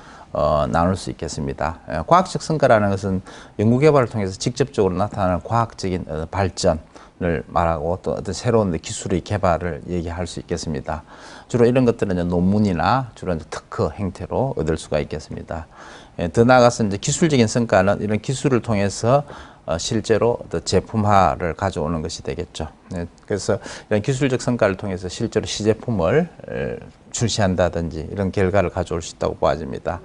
나눌 수 있겠습니다. 과학적 성과라는 것은 연구개발을 통해서 직접적으로 나타나는 과학적인 발전을 말하고 또 어떤 새로운 기술의 개발을 얘기할 수 있겠습니다. 주로 이런 것들은 이제 논문이나 주로 이제 특허 형태로 얻을 수가 있겠습니다. 더 나아가서 이제 기술적인 성과는 이런 기술을 통해서 실제로 제품화를 가져오는 것이 되겠죠. 그래서 이런 기술적 성과를 통해서 실제로 시제품을 출시한다든지 이런 결과를 가져올 수 있다고 보아집니다.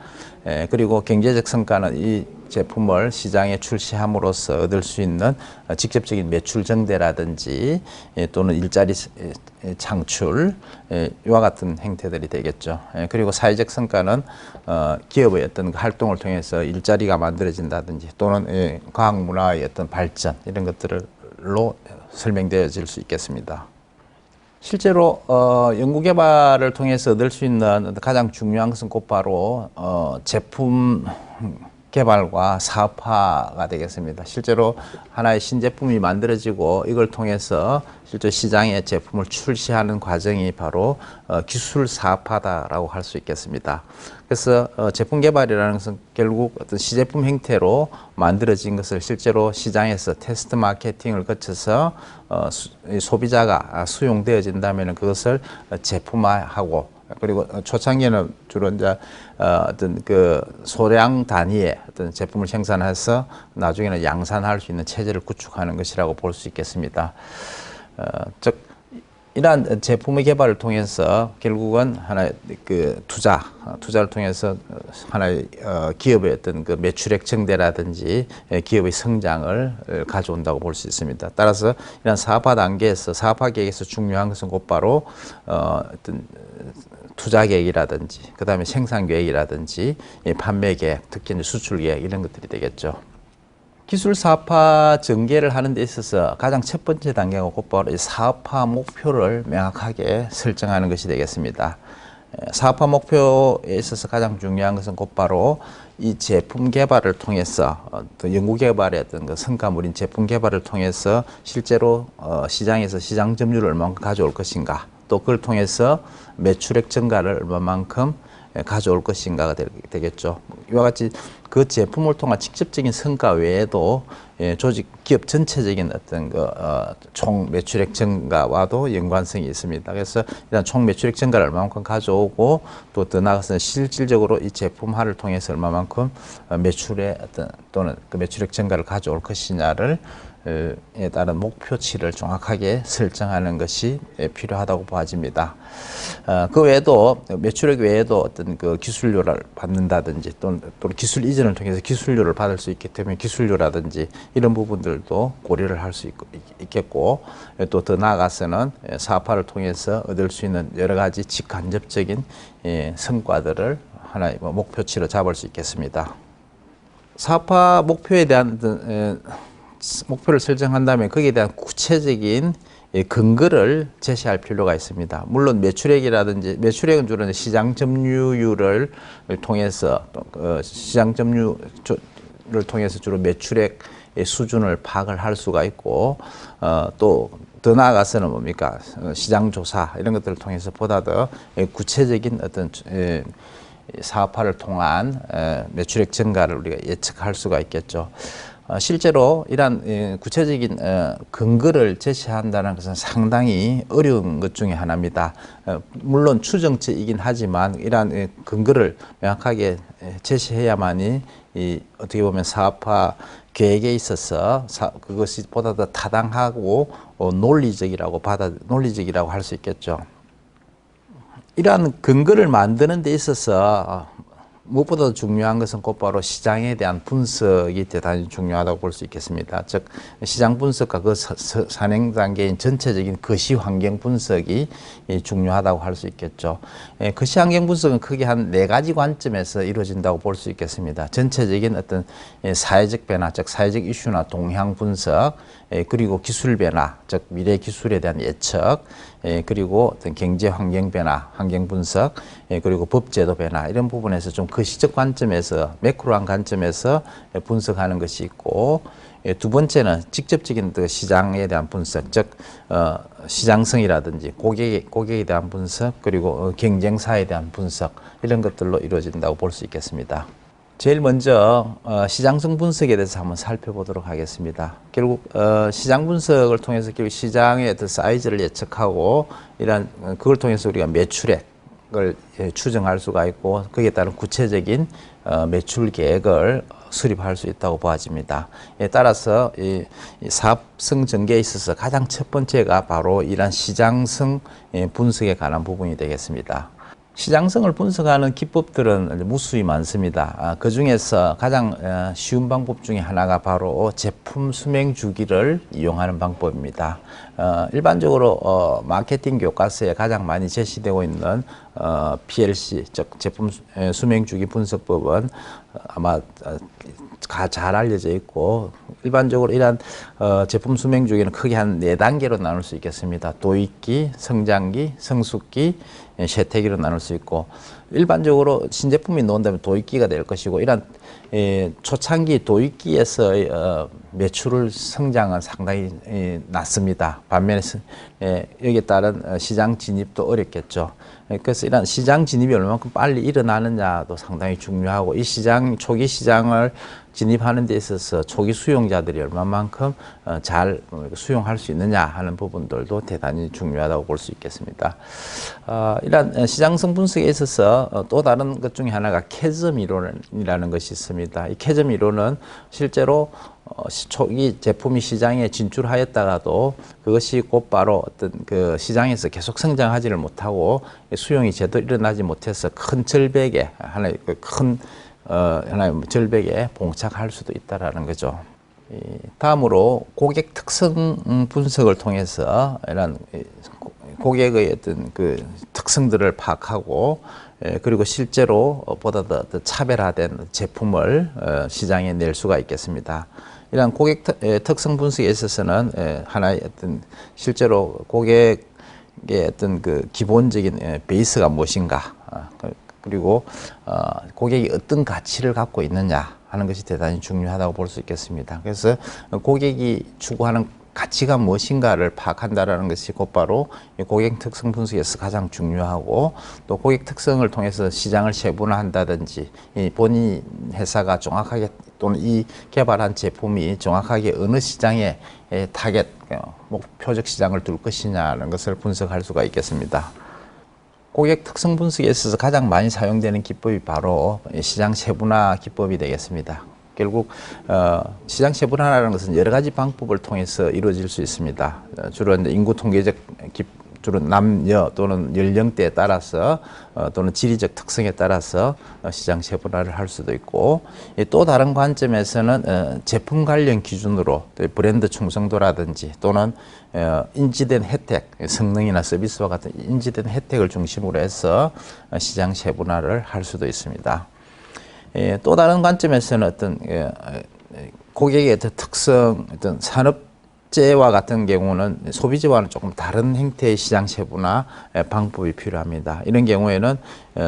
그리고 경제적 성과는 이 제품을 시장에 출시함으로써 얻을 수 있는 직접적인 매출 증대라든지 또는 일자리 창출 이와 같은 형태들이 되겠죠. 그리고 사회적 성과는 기업의 어떤 활동을 통해서 일자리가 만들어진다든지 또는 과학 문화의 어떤 발전 이런 것들로 설명되어질 수 있겠습니다. 실제로 연구개발을 통해서 얻을 수 있는 가장 중요한 것은 곧바로 제품 개발과 사업화가 되겠습니다. 실제로 하나의 신제품이 만들어지고 이걸 통해서 실제 시장에 제품을 출시하는 과정이 바로 기술 사업화다라고 할 수 있겠습니다. 그래서 제품 개발이라는 것은 결국 어떤 시제품 형태로 만들어진 것을 실제로 시장에서 테스트 마케팅을 거쳐서 소비자가 수용되어진다면 그것을 제품화하고 그리고 초창기에는 주로 이제 어떤 그 소량 단위의 어떤 제품을 생산해서 나중에는 양산할 수 있는 체제를 구축하는 것이라고 볼 수 있겠습니다. 즉 이러한 제품의 개발을 통해서 결국은 하나의 그 투자를 통해서 하나의 기업의 어떤 그 매출액 증대라든지 기업의 성장을 가져온다고 볼 수 있습니다. 따라서 이런 사업화 단계에서 사업화 계획에서 중요한 것은 곧바로 어떤 투자 계획이라든지 그다음에 생산 계획이라든지 판매 계획, 특히 이제 수출 계획 이런 것들이 되겠죠. 기술 사업화 전개를 하는 데 있어서 가장 첫 번째 단계가 곧바로 사업화 목표를 명확하게 설정하는 것이 되겠습니다. 사업화 목표에 있어서 가장 중요한 것은 곧바로 이 제품 개발을 통해서 또 연구 개발의 어떤 그 성과물인 제품 개발을 통해서 실제로 시장에서 시장 점유율을 얼마만큼 가져올 것인가, 또 그걸 통해서 매출액 증가를 얼마만큼 가져올 것인가가 되겠죠. 이와 같이 그 제품을 통한 직접적인 성과 외에도 조직 기업 전체적인 어떤 총 매출액 증가와도 연관성이 있습니다. 그래서 일단 총 매출액 증가를 얼마만큼 가져오고 또 더 나아가서 실질적으로 이 제품화를 통해서 얼마만큼 매출의 어떤 또는 그 매출액 증가를 가져올 것이냐를 에 따른 목표치를 정확하게 설정하는 것이 필요하다고 보아집니다. 그 외에도 매출액 외에도 어떤 그 기술료를 받는다든지 또는 기술 이전을 통해서 기술료를 받을 수 있기 때문에 기술료라든지 이런 부분들도 고려를 할 수 있겠고 또 더 나아가서는 사업화를 통해서 얻을 수 있는 여러 가지 직간접적인 성과들을 하나의 목표치로 잡을 수 있겠습니다. 사업화 목표에 대한 목표를 설정한다면 거기에 대한 구체적인 근거를 제시할 필요가 있습니다. 물론 매출액은 주로 시장 점유율을 통해서 시장 점유율을 통해서 주로 매출액 수준을 파악을 할 수가 있고 또 더 나아가서는 뭡니까 시장 조사 이런 것들을 통해서 보다 더 구체적인 어떤 사업화를 통한 매출액 증가를 우리가 예측할 수가 있겠죠. 실제로 이러한 구체적인 근거를 제시한다는 것은 상당히 어려운 것 중에 하나입니다. 물론 추정치이긴 하지만 이러한 근거를 명확하게 제시해야만이 어떻게 보면 사업화 계획에 있어서 그것이 보다 더 타당하고 논리적이라고 할 수 있겠죠. 이러한 근거를 만드는 데 있어서 무엇보다 중요한 것은 곧바로 시장에 대한 분석이 대단히 중요하다고 볼 수 있겠습니다. 즉 시장 분석과 그 산행 단계인 전체적인 거시 환경 분석이 중요하다고 할 수 있겠죠. 거시 환경 분석은 크게 한 4가지 관점에서 이루어진다고 볼 수 있겠습니다. 전체적인 어떤 사회적 변화, 즉 사회적 이슈나 동향 분석, 그리고 기술 변화, 즉 미래 기술에 대한 예측, 그리고 어떤 경제 환경 변화, 환경 분석, 그리고 법제도 변화 이런 부분에서 좀 거시적 관점에서 매크로한 관점에서 분석하는 것이 있고 두 번째는 직접적인 그 시장에 대한 분석, 즉 시장성이라든지 고객에 대한 분석, 그리고 경쟁사에 대한 분석, 이런 것들로 이루어진다고 볼 수 있겠습니다. 제일 먼저 시장성 분석에 대해서 한번 살펴보도록 하겠습니다. 결국 시장 분석을 통해서 결국 시장의 어떤 사이즈를 예측하고 그걸 통해서 우리가 매출액을 추정할 수가 있고, 거기에 따른 구체적인 매출 계획을 수립할 수 있다고 보아집니다. 에 따라서 이 사업성 전개에 있어서 가장 첫 번째가 바로 이러한 시장성 분석에 관한 부분이 되겠습니다. 시장성을 분석하는 기법들은 무수히 많습니다. 그 중에서 가장 쉬운 방법 중에 하나가 바로 제품 수명 주기를 이용하는 방법입니다. 일반적으로 마케팅 교과서에 가장 많이 제시되고 있는 PLC, 즉 제품 수명 주기 분석법은 아마 잘 알려져 있고, 일반적으로 이러한 제품 수명 주기는 크게 한 4단계로 나눌 수 있겠습니다. 도입기, 성장기, 성숙기, 쇠퇴기로 나눌 수 있고, 일반적으로 신제품이 나온다면 도입기가 될 것이고, 이런 초창기 도입기에서 매출 성장은 상당히 낮습니다. 반면에 여기에 따른 시장 진입도 어렵겠죠. 그래서 이런 시장 진입이 얼마만큼 빨리 일어나느냐도 상당히 중요하고, 이 초기 시장을 진입하는 데 있어서 초기 수용자들이 얼마만큼 잘 수용할 수 있느냐 하는 부분들도 대단히 중요하다고 볼 수 있겠습니다. 이런 시장성 분석에 있어서 또 다른 것 중에 하나가 캐즘 이론이라는 것이 있습니다. 이 캐즘 이론은 실제로 초기 제품이 시장에 진출하였다가도 그것이 곧바로 어떤 그 시장에서 계속 성장하지를 못하고 수용이 제대로 일어나지 못해서 큰 절벽에 하나의 절벽에 봉착할 수도 있다라는 거죠. 다음으로 고객 특성 분석을 통해서 이런 고객의 어떤 그 특성들을 파악하고, 그리고 실제로 보다 더 차별화된 제품을 시장에 낼 수가 있겠습니다. 이런 고객 특성 분석에 있어서는 하나의 어떤 실제로 고객의 어떤 그 기본적인 베이스가 무엇인가, 그리고 고객이 어떤 가치를 갖고 있느냐 하는 것이 대단히 중요하다고 볼 수 있겠습니다. 그래서 고객이 추구하는 가치가 무엇인가를 파악한다는 것이 곧바로 고객 특성 분석에서 가장 중요하고, 또 고객 특성을 통해서 시장을 세분화한다든지 본인 회사가 정확하게 또는 이 개발한 제품이 정확하게 어느 시장에 타겟 목표적 시장을 둘 것이냐는 것을 분석할 수가 있겠습니다. 고객 특성 분석에 있어서 가장 많이 사용되는 기법이 바로 시장 세분화 기법이 되겠습니다. 결국 시장 세분화라는 것은 여러 가지 방법을 통해서 이루어질 수 있습니다. 주로 인구 통계적 주로 남녀 또는 연령대에 따라서 또는 지리적 특성에 따라서 시장 세분화를 할 수도 있고, 또 다른 관점에서는 제품 관련 기준으로 브랜드 충성도라든지 또는 인지된 혜택, 성능이나 서비스와 같은 인지된 혜택을 중심으로 해서 시장 세분화를 할 수도 있습니다. 또 다른 관점에서는 어떤 고객의 어떤 특성, 어떤 산업재와 같은 경우는 소비재와는 조금 다른 형태의 시장 세분화 방법이 필요합니다. 이런 경우에는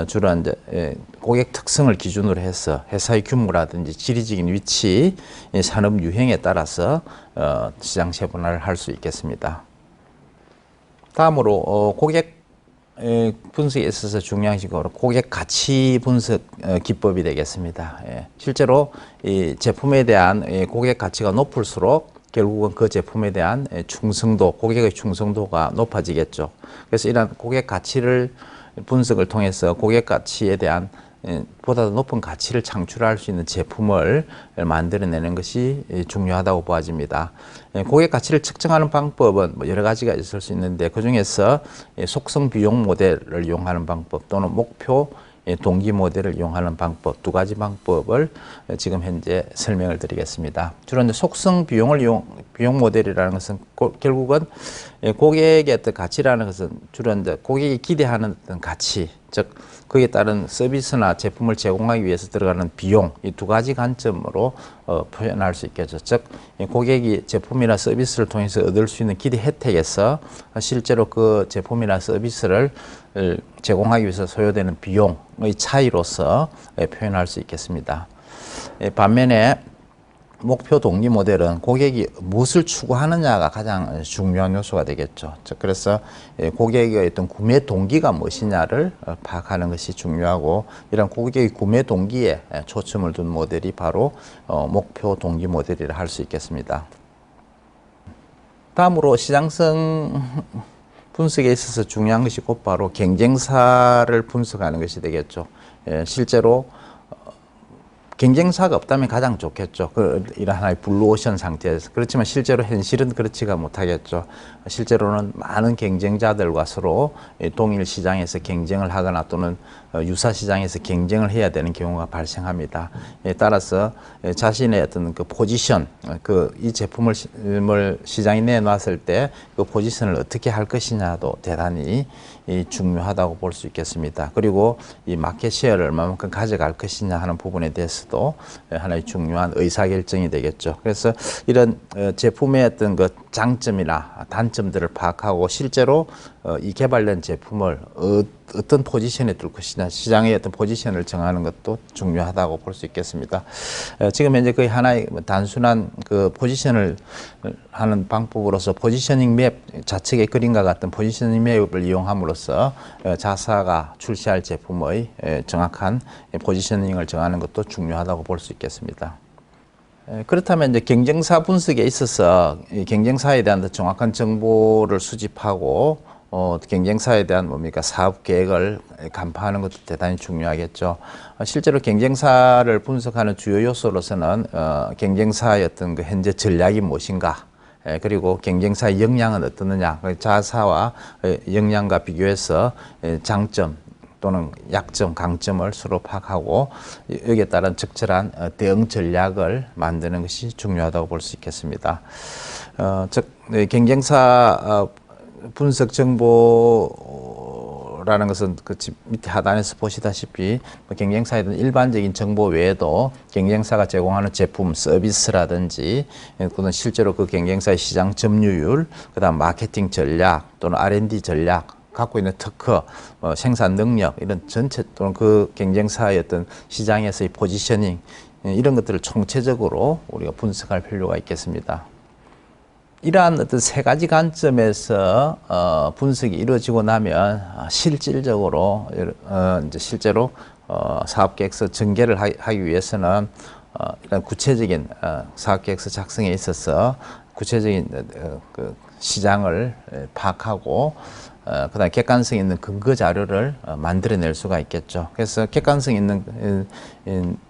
주로 이제 고객 특성을 기준으로 해서 회사의 규모라든지 지리적인 위치, 산업 유형에 따라서 시장 세분화를 할 수 있겠습니다. 다음으로 고객 분석에 있어서 중요한 식으로 고객 가치 분석 기법이 되겠습니다. 실제로 이 제품에 대한 고객 가치가 높을수록 결국은 그 제품에 대한 충성도, 고객의 충성도가 높아지겠죠. 그래서 이런 고객 가치를 분석을 통해서 고객 가치에 대한 보다 더 높은 가치를 창출할 수 있는 제품을 만들어내는 것이 중요하다고 보아집니다. 고객 가치를 측정하는 방법은 여러 가지가 있을 수 있는데, 그 중에서 속성 비용 모델을 이용하는 방법 또는 목표 동기 모델을 이용하는 방법, 두 가지 방법을 지금 현재 설명을 드리겠습니다. 주로 이제 속성 비용 모델이라는 것은 결국은 고객의 어떤 가치라는 것은 주로 이제 고객이 기대하는 어떤 가치, 즉 그에 따른 서비스나 제품을 제공하기 위해서 들어가는 비용, 이 두 가지 관점으로 표현할 수 있겠죠. 즉 고객이 제품이나 서비스를 통해서 얻을 수 있는 기대 혜택에서 실제로 그 제품이나 서비스를 제공하기 위해서 소요되는 비용의 차이로서 표현할 수 있겠습니다. 반면에 목표 동기 모델은 고객이 무엇을 추구하느냐가 가장 중요한 요소가 되겠죠. 그래서 고객의 어떤 구매 동기가 무엇이냐를 파악하는 것이 중요하고, 이런 고객의 구매 동기에 초점을 둔 모델이 바로 목표 동기 모델이라 할 수 있겠습니다. 다음으로 시장성 분석에 있어서 중요한 것이 곧바로 경쟁사를 분석하는 것이 되겠죠. 실제로 경쟁사가 없다면 가장 좋겠죠. 이런 하나의 블루오션 상태에서. 그렇지만 실제로 현실은 그렇지가 못하겠죠. 실제로는 많은 경쟁자들과 서로 동일 시장에서 경쟁을 하거나 또는 유사 시장에서 경쟁을 해야 되는 경우가 발생합니다. 따라서 자신의 어떤 그 포지션, 이 제품을 시장에 내놨을 때 그 포지션을 어떻게 할 것이냐도 대단히 중요하다고 볼 수 있겠습니다. 그리고 이 마켓 쉐어를 얼마만큼 가져갈 것이냐 하는 부분에 대해서도 하나의 중요한 의사결정이 되겠죠. 그래서 이런 제품의 어떤 그 장점이나 단점들을 파악하고 실제로 이 개발된 제품을 어떤 포지션에 둘 것이냐, 시장의 어떤 포지션을 정하는 것도 중요하다고 볼 수 있겠습니다. 지금 현재 거의 하나의 단순한 그 포지션을 하는 방법으로서 포지셔닝 맵, 좌측의 그림과 같은 포지셔닝 맵을 이용함으로써 자사가 출시할 제품의 정확한 포지셔닝을 정하는 것도 중요하다고 볼 수 있겠습니다. 그렇다면 이제 경쟁사 분석에 있어서 이 경쟁사에 대한 정확한 정보를 수집하고 경쟁사에 대한 사업 계획을 간파하는 것도 대단히 중요하겠죠. 실제로 경쟁사를 분석하는 주요 요소로서는 경쟁사의 어떤 그 현재 전략이 무엇인가, 그리고 경쟁사의 역량은 어떻느냐, 자사와 역량과 비교해서 장점 또는 약점, 강점을 서로 파악하고 여기에 따른 적절한 대응 전략을 만드는 것이 중요하다고 볼 수 있겠습니다. 즉 경쟁사 분석 정보라는 것은 그 밑에 하단에서 보시다시피 경쟁사에 대한 일반적인 정보 외에도 경쟁사가 제공하는 제품, 서비스라든지 또는 실제로 그 경쟁사의 시장 점유율, 그다음 마케팅 전략 또는 R&D 전략, 갖고 있는 특허, 생산 능력, 이런 전체 또는 그 경쟁사의 어떤 시장에서의 포지셔닝, 이런 것들을 총체적으로 우리가 분석할 필요가 있겠습니다. 이러한 어떤 세 가지 관점에서 분석이 이루어지고 나면 실질적으로 이제 실제로 사업계획서 전개를 하기 위해서는 이런 구체적인 사업계획서 작성에 있어서 구체적인 그 시장을 파악하고 그다음에 객관성 있는 근거 자료를 만들어낼 수가 있겠죠. 그래서 객관성 있는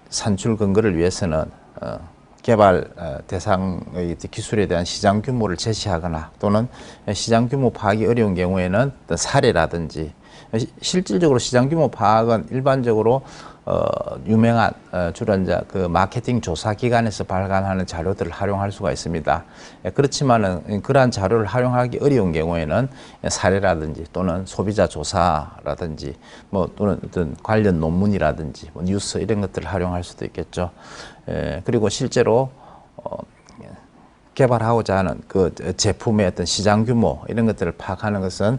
산출 근거를 위해서는 개발 대상의 기술에 대한 시장 규모를 제시하거나 또는 시장 규모 파악이 어려운 경우에는 사례라든지, 실질적으로 시장 규모 파악은 일반적으로 유명한 주로 이제 그 마케팅 조사 기관에서 발간하는 자료들을 활용할 수가 있습니다. 그렇지만은 그러한 자료를 활용하기 어려운 경우에는 사례라든지 또는 소비자 조사라든지 또는 어떤 관련 논문이라든지 뉴스 이런 것들을 활용할 수도 있겠죠. 그리고 실제로 개발하고자 하는 그 제품의 어떤 시장 규모 이런 것들을 파악하는 것은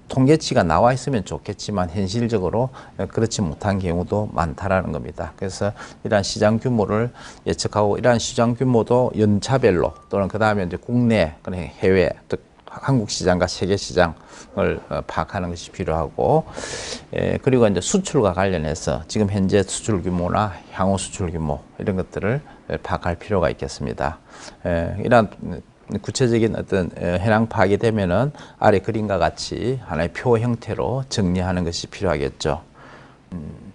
통계치가 나와 있으면 좋겠지만 현실적으로 그렇지 못한 경우도 많다라는 겁니다. 그래서 이러한 시장 규모를 예측하고 이러한 시장 규모도 연차별로 또는 그 다음에 이제 국내, 해외, 즉 한국 시장과 세계 시장을 파악하는 것이 필요하고, 그리고 이제 수출과 관련해서 지금 현재 수출 규모나 향후 수출 규모 이런 것들을 파악할 필요가 있겠습니다. 이러한 구체적인 어떤 현황 파악이 되면은 아래 그림과 같이 하나의 표 형태로 정리하는 것이 필요하겠죠.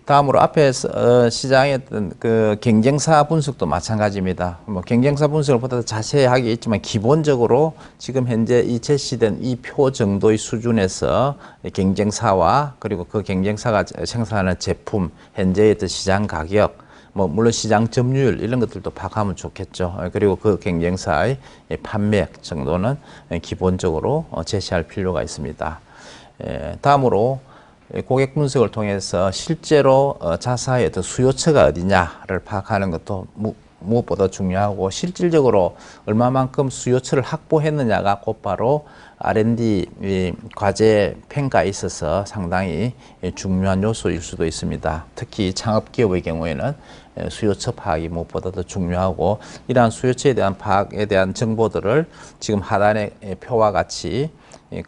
다음으로 앞에서 시장의 어떤 그 경쟁사 분석도 마찬가지입니다. 경쟁사 분석을 보다 더 자세히 하기 있지만 기본적으로 지금 현재 이 제시된 이 표 정도의 수준에서 경쟁사와 그리고 그 경쟁사가 생산하는 제품, 현재의 어떤 시장 가격, 물론 시장 점유율 이런 것들도 파악하면 좋겠죠. 그리고 그 경쟁사의 판매액 정도는 기본적으로 제시할 필요가 있습니다. 다음으로 고객 분석을 통해서 실제로 자사의 어떤 수요처가 어디냐를 파악하는 것도 무엇보다 중요하고 실질적으로 얼마만큼 수요처를 확보했느냐가 곧바로 R&D 과제 평가에 있어서 상당히 중요한 요소일 수도 있습니다. 특히 창업기업의 경우에는 수요처 파악이 무엇보다도 중요하고 이러한 수요처에 대한 파악에 대한 정보들을 지금 하단의 표와 같이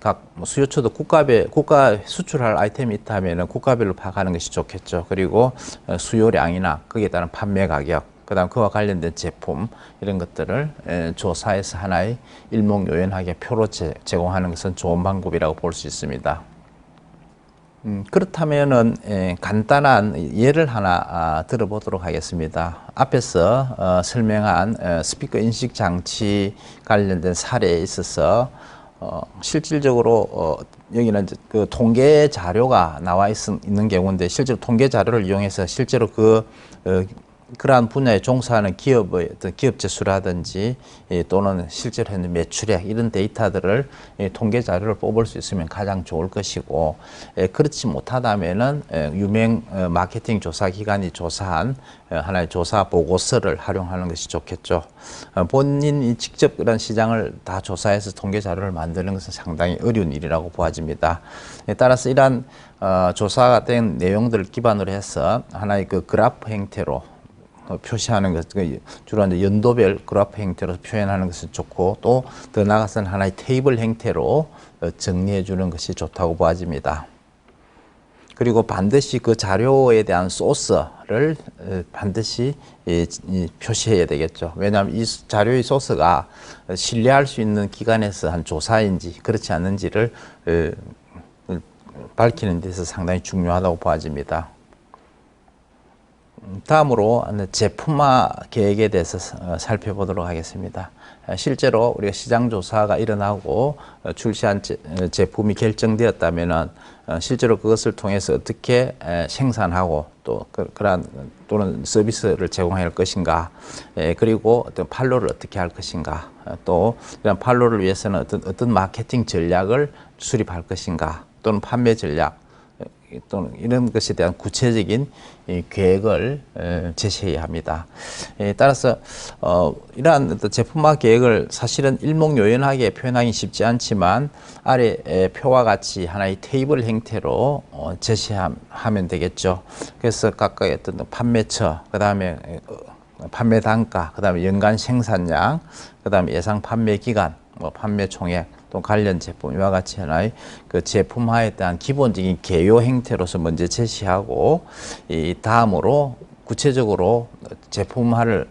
각 수요처도 국가 수출할 아이템이 있다 하면은 국가별로 파악하는 것이 좋겠죠. 그리고 수요량이나 거기에 따른 판매 가격, 그다음 그와 관련된 제품 이런 것들을 조사해서 하나의 일목요연하게 표로 제공하는 것은 좋은 방법이라고 볼 수 있습니다. 그렇다면은 간단한 예를 하나 들어보도록 하겠습니다. 앞에서 설명한 스피커 인식 장치 관련된 사례에 있어서 실질적으로 여기는 이제 그 통계 자료가 나와 있는 경우인데 실제로 통계 자료를 이용해서 실제로 그러한 분야에 종사하는 기업의 어떤 기업체 수라든지 또는 실제로 현재 매출액 이런 데이터들을 통계 자료를 뽑을 수 있으면 가장 좋을 것이고 그렇지 못하다면은 유명 마케팅 조사 기관이 조사한 하나의 조사 보고서를 활용하는 것이 좋겠죠. 본인이 직접 그런 시장을 다 조사해서 통계 자료를 만드는 것은 상당히 어려운 일이라고 보아집니다. 따라서 이러한 조사가 된 내용들을 기반으로 해서 하나의 그 그래프 형태로 표시하는 것, 주로 이제 연도별 그래프 형태로 표현하는 것은 좋고 또 더 나아가서는 하나의 테이블 형태로 정리해 주는 것이 좋다고 보아집니다. 그리고 반드시 그 자료에 대한 소스를 반드시 표시해야 되겠죠. 왜냐하면 이 자료의 소스가 신뢰할 수 있는 기관에서 한 조사인지 그렇지 않은지를 밝히는 데서 상당히 중요하다고 보아집니다. 다음으로 제품화 계획에 대해서 살펴보도록 하겠습니다. 실제로 우리가 시장 조사가 일어나고 출시한 제품이 결정되었다면 실제로 그것을 통해서 어떻게 생산하고 또 그러한 또는 서비스를 제공할 것인가, 그리고 어떤 판로를 어떻게 할 것인가, 또 이런 판로를 위해서는 어떤 마케팅 전략을 수립할 것인가, 또는 판매 전략 또는 이런 것에 대한 구체적인 계획을 제시해야 합니다. 따라서 이러한 제품화 계획을 사실은 일목요연하게 표현하기 쉽지 않지만 아래 표와 같이 하나의 테이블 형태로 제시하면 되겠죠. 그래서 각각의 어떤 판매처, 그 다음에 판매 단가, 그 다음에 연간 생산량, 그 다음에 예상 판매 기간, 판매 총액, 또 관련 제품 이와 같이 하나의 그 제품화에 대한 기본적인 개요 형태로서 먼저 제시하고 이 다음으로 구체적으로 제품화를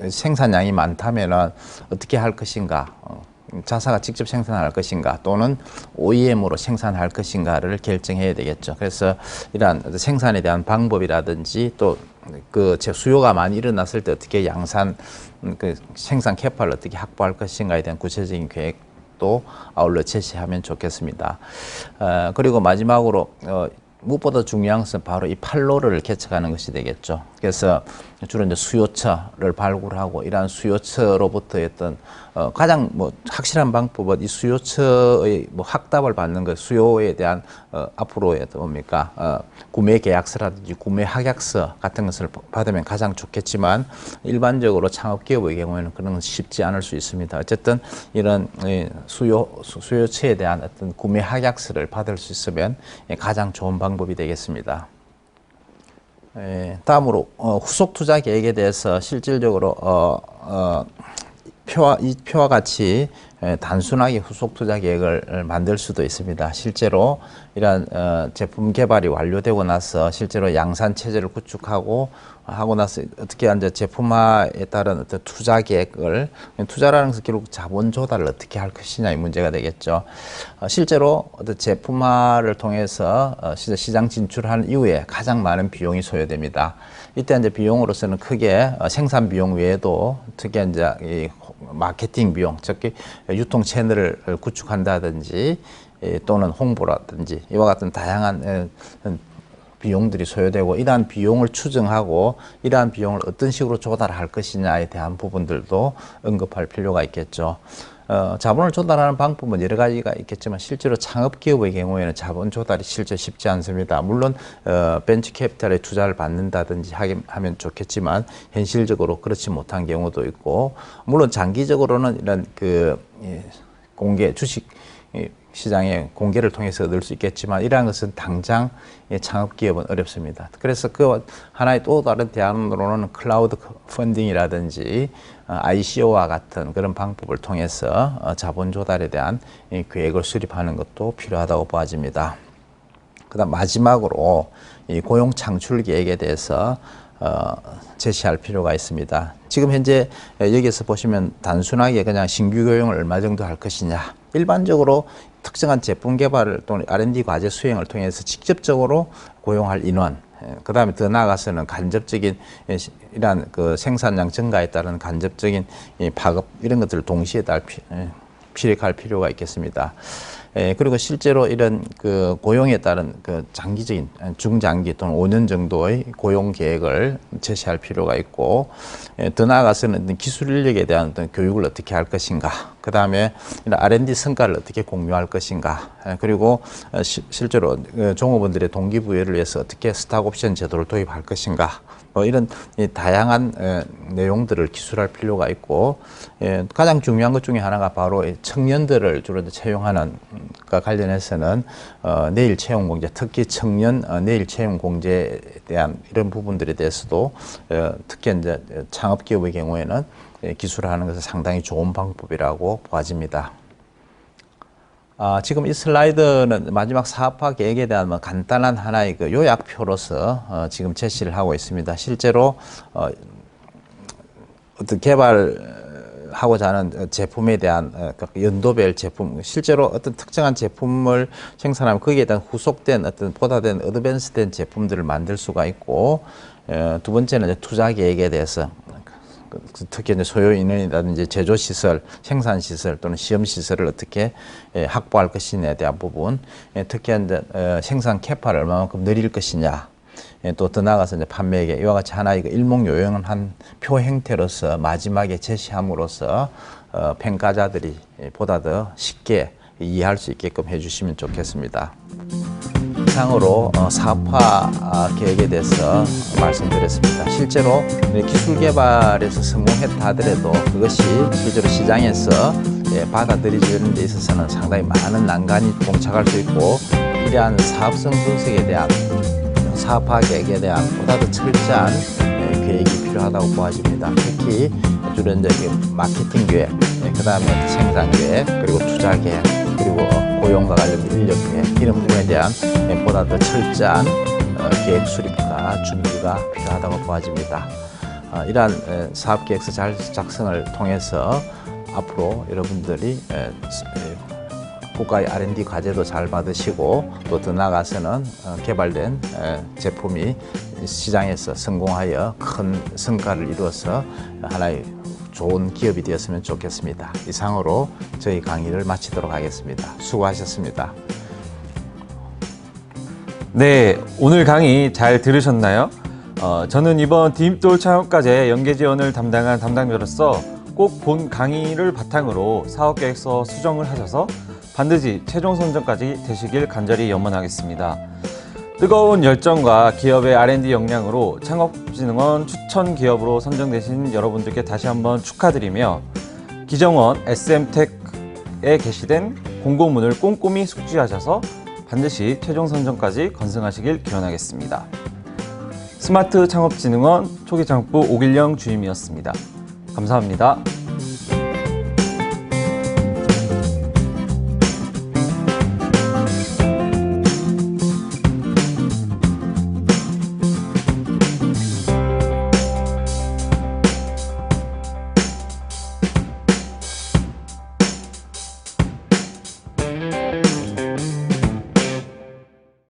생산량이 많다면은 어떻게 할 것인가, 자사가 직접 생산할 것인가 또는 OEM으로 생산할 것인가를 결정해야 되겠죠. 그래서 이러한 생산에 대한 방법이라든지 또 그 수요가 많이 일어났을 때 어떻게 양산 그 생산 캐파를 어떻게 확보할 것인가에 대한 구체적인 계획 또 아울러 제시하면 좋겠습니다. 그리고 마지막으로 무엇보다 중요한 것은 바로 이 판로를 개척하는 것이 되겠죠. 그래서 주로 이제 수요처를 발굴하고 이러한 수요처로부터의 어떤 가장 확실한 방법은 이 수요처의 확답을 받는 것, 수요에 대한 앞으로의 뭡니까 구매 계약서라든지 구매 확약서 같은 것을 받으면 가장 좋겠지만 일반적으로 창업기업의 경우에는 그런 건 쉽지 않을 수 있습니다. 어쨌든 이런 수요처에 대한 어떤 구매 확약서를 받을 수 있으면 가장 좋은 방법이 되겠습니다. 다음으로 후속 투자 계획에 대해서 실질적으로 이 표와 같이 단순하게 후속 투자 계획을 만들 수도 있습니다. 실제로 이러한 제품 개발이 완료되고 나서 실제로 양산 체제를 구축하고 하고 나서 어떻게 이제 제품화에 따른 어떤 투자 계획을, 투자라는 것은 결국 자본 조달을 어떻게 할 것이냐의 문제가 되겠죠. 실제로 어떤 제품화를 통해서 시장 진출한 이후에 가장 많은 비용이 소요됩니다. 이때 이제 비용으로서는 크게 생산 비용 외에도 특히 이제 이 마케팅 비용, 즉 유통 채널을 구축한다든지 또는 홍보라든지 이와 같은 다양한 비용들이 소요되고 이러한 비용을 추정하고 이러한 비용을 어떤 식으로 조달할 것이냐에 대한 부분들도 언급할 필요가 있겠죠. 자본을 조달하는 방법은 여러 가지가 있겠지만 실제로 창업기업의 경우에는 자본 조달이 실제 쉽지 않습니다. 물론 벤처 캐피탈에 투자를 받는다든지 하면 좋겠지만 현실적으로 그렇지 못한 경우도 있고, 물론 장기적으로는 이런 공개 주식 시장의 공개를 통해서 얻을 수 있겠지만 이러한 것은 당장 창업기업은 어렵습니다. 그래서 그 하나의 또 다른 대안으로는 클라우드 펀딩이라든지 ICO와 같은 그런 방법을 통해서 자본 조달에 대한 계획을 수립하는 것도 필요하다고 보아집니다. 그다음 마지막으로 이 고용 창출 계획에 대해서 제시할 필요가 있습니다. 지금 현재 여기에서 보시면 단순하게 그냥 신규 고용을 얼마 정도 할 것이냐, 일반적으로 특정한 제품 개발을 또는 R&D 과제 수행을 통해서 직접적으로 고용할 인원, 그 다음에 더 나아가서는 간접적인 이러한 그 생산량 증가에 따른 간접적인 파급 이런 것들을 동시에 피력할 필요가 있겠습니다. 그리고 실제로 이런 그 고용에 따른 그 장기적인 중장기 또는 5년 정도의 고용 계획을 제시할 필요가 있고, 더 나아가서는 기술 인력에 대한 어떤 교육을 어떻게 할 것인가, 그 다음에 이런 R&D 성과를 어떻게 공유할 것인가, 그리고 실제로 종업원들의 동기부여를 위해서 어떻게 스탁옵션 제도를 도입할 것인가, 이런 다양한 내용들을 기술할 필요가 있고, 가장 중요한 것 중에 하나가 바로 청년들을 주로 채용하는 것과 관련해서는 내일 채용 공제, 특히 청년 내일 채용 공제에 대한 이런 부분들에 대해서도 특히 이제 창업기업의 경우에는 기술하는 것은 상당히 좋은 방법이라고 보아집니다. 지금 이 슬라이드는 마지막 사업화 계획에 대한 간단한 하나의 그 요약표로서 지금 제시를 하고 있습니다. 실제로 어떤 개발하고자 하는 제품에 대한 연도별 제품, 실제로 어떤 특정한 제품을 생산하면 거기에 대한 후속된 어떤 보다된 어드밴스된 제품들을 만들 수가 있고, 두 번째는 이제 투자 계획에 대해서 특히 이제 소요 인원이라든지 제조 시설, 생산 시설 또는 시험 시설을 어떻게 확보할 것이냐에 대한 부분, 특히 이제 생산 캐파를 얼마만큼 늘릴 것이냐, 또 더 나아가서 이제 판매액에 이와 같이 하나의 일목요연한 한 표 형태로서 마지막에 제시함으로써 평가자들이 보다 더 쉽게 이해할 수 있게끔 해주시면 좋겠습니다. 이상으로 사업화 계획에 대해서 말씀드렸습니다. 실제로 기술 개발에서 성공했다 하더라도 그것이 실제로 시장에서 받아들여지는 데 있어서는 상당히 많은 난관이 봉착할 수 있고, 이러한 사업성 분석에 대한 사업화 계획에 대한 보다 더 철저한 계획이 필요하다고 보아집니다. 특히 주로 이제 마케팅 계획, 그 다음에 생산 계획, 그리고 투자 계획, 그리고 고용과 관련 인력 계획, 이런 부분에 대한 보다 더 철저한 계획 수립과 준비가 필요하다고 보아집니다. 이러한 사업계획서 잘 작성을 통해서 앞으로 여러분들이 국가의 R&D 과제도 잘 받으시고, 또 더 나아가서는 개발된 제품이 시장에서 성공하여 큰 성과를 이루어서 하나의 좋은 기업이 되었으면 좋겠습니다. 이상으로 저희 강의를 마치도록 하겠습니다. 수고하셨습니다. 네, 오늘 강의 잘 들으셨나요? 저는 이번 디딤돌 창업과제 연계 지원을 담당한 담당자로서 꼭 본 강의를 바탕으로 사업계획서 수정을 하셔서 반드시 최종 선정까지 되시길 간절히 염원하겠습니다. 뜨거운 열정과 기업의 R&D 역량으로 창업진흥원 추천 기업으로 선정되신 여러분들께 다시 한번 축하드리며, 기정원 SM텍에 게시된 공고문을 꼼꼼히 숙지하셔서 반드시 최종 선정까지 건승하시길 기원하겠습니다. 스마트 창업진흥원 초기창업부 오길영 주임이었습니다. 감사합니다.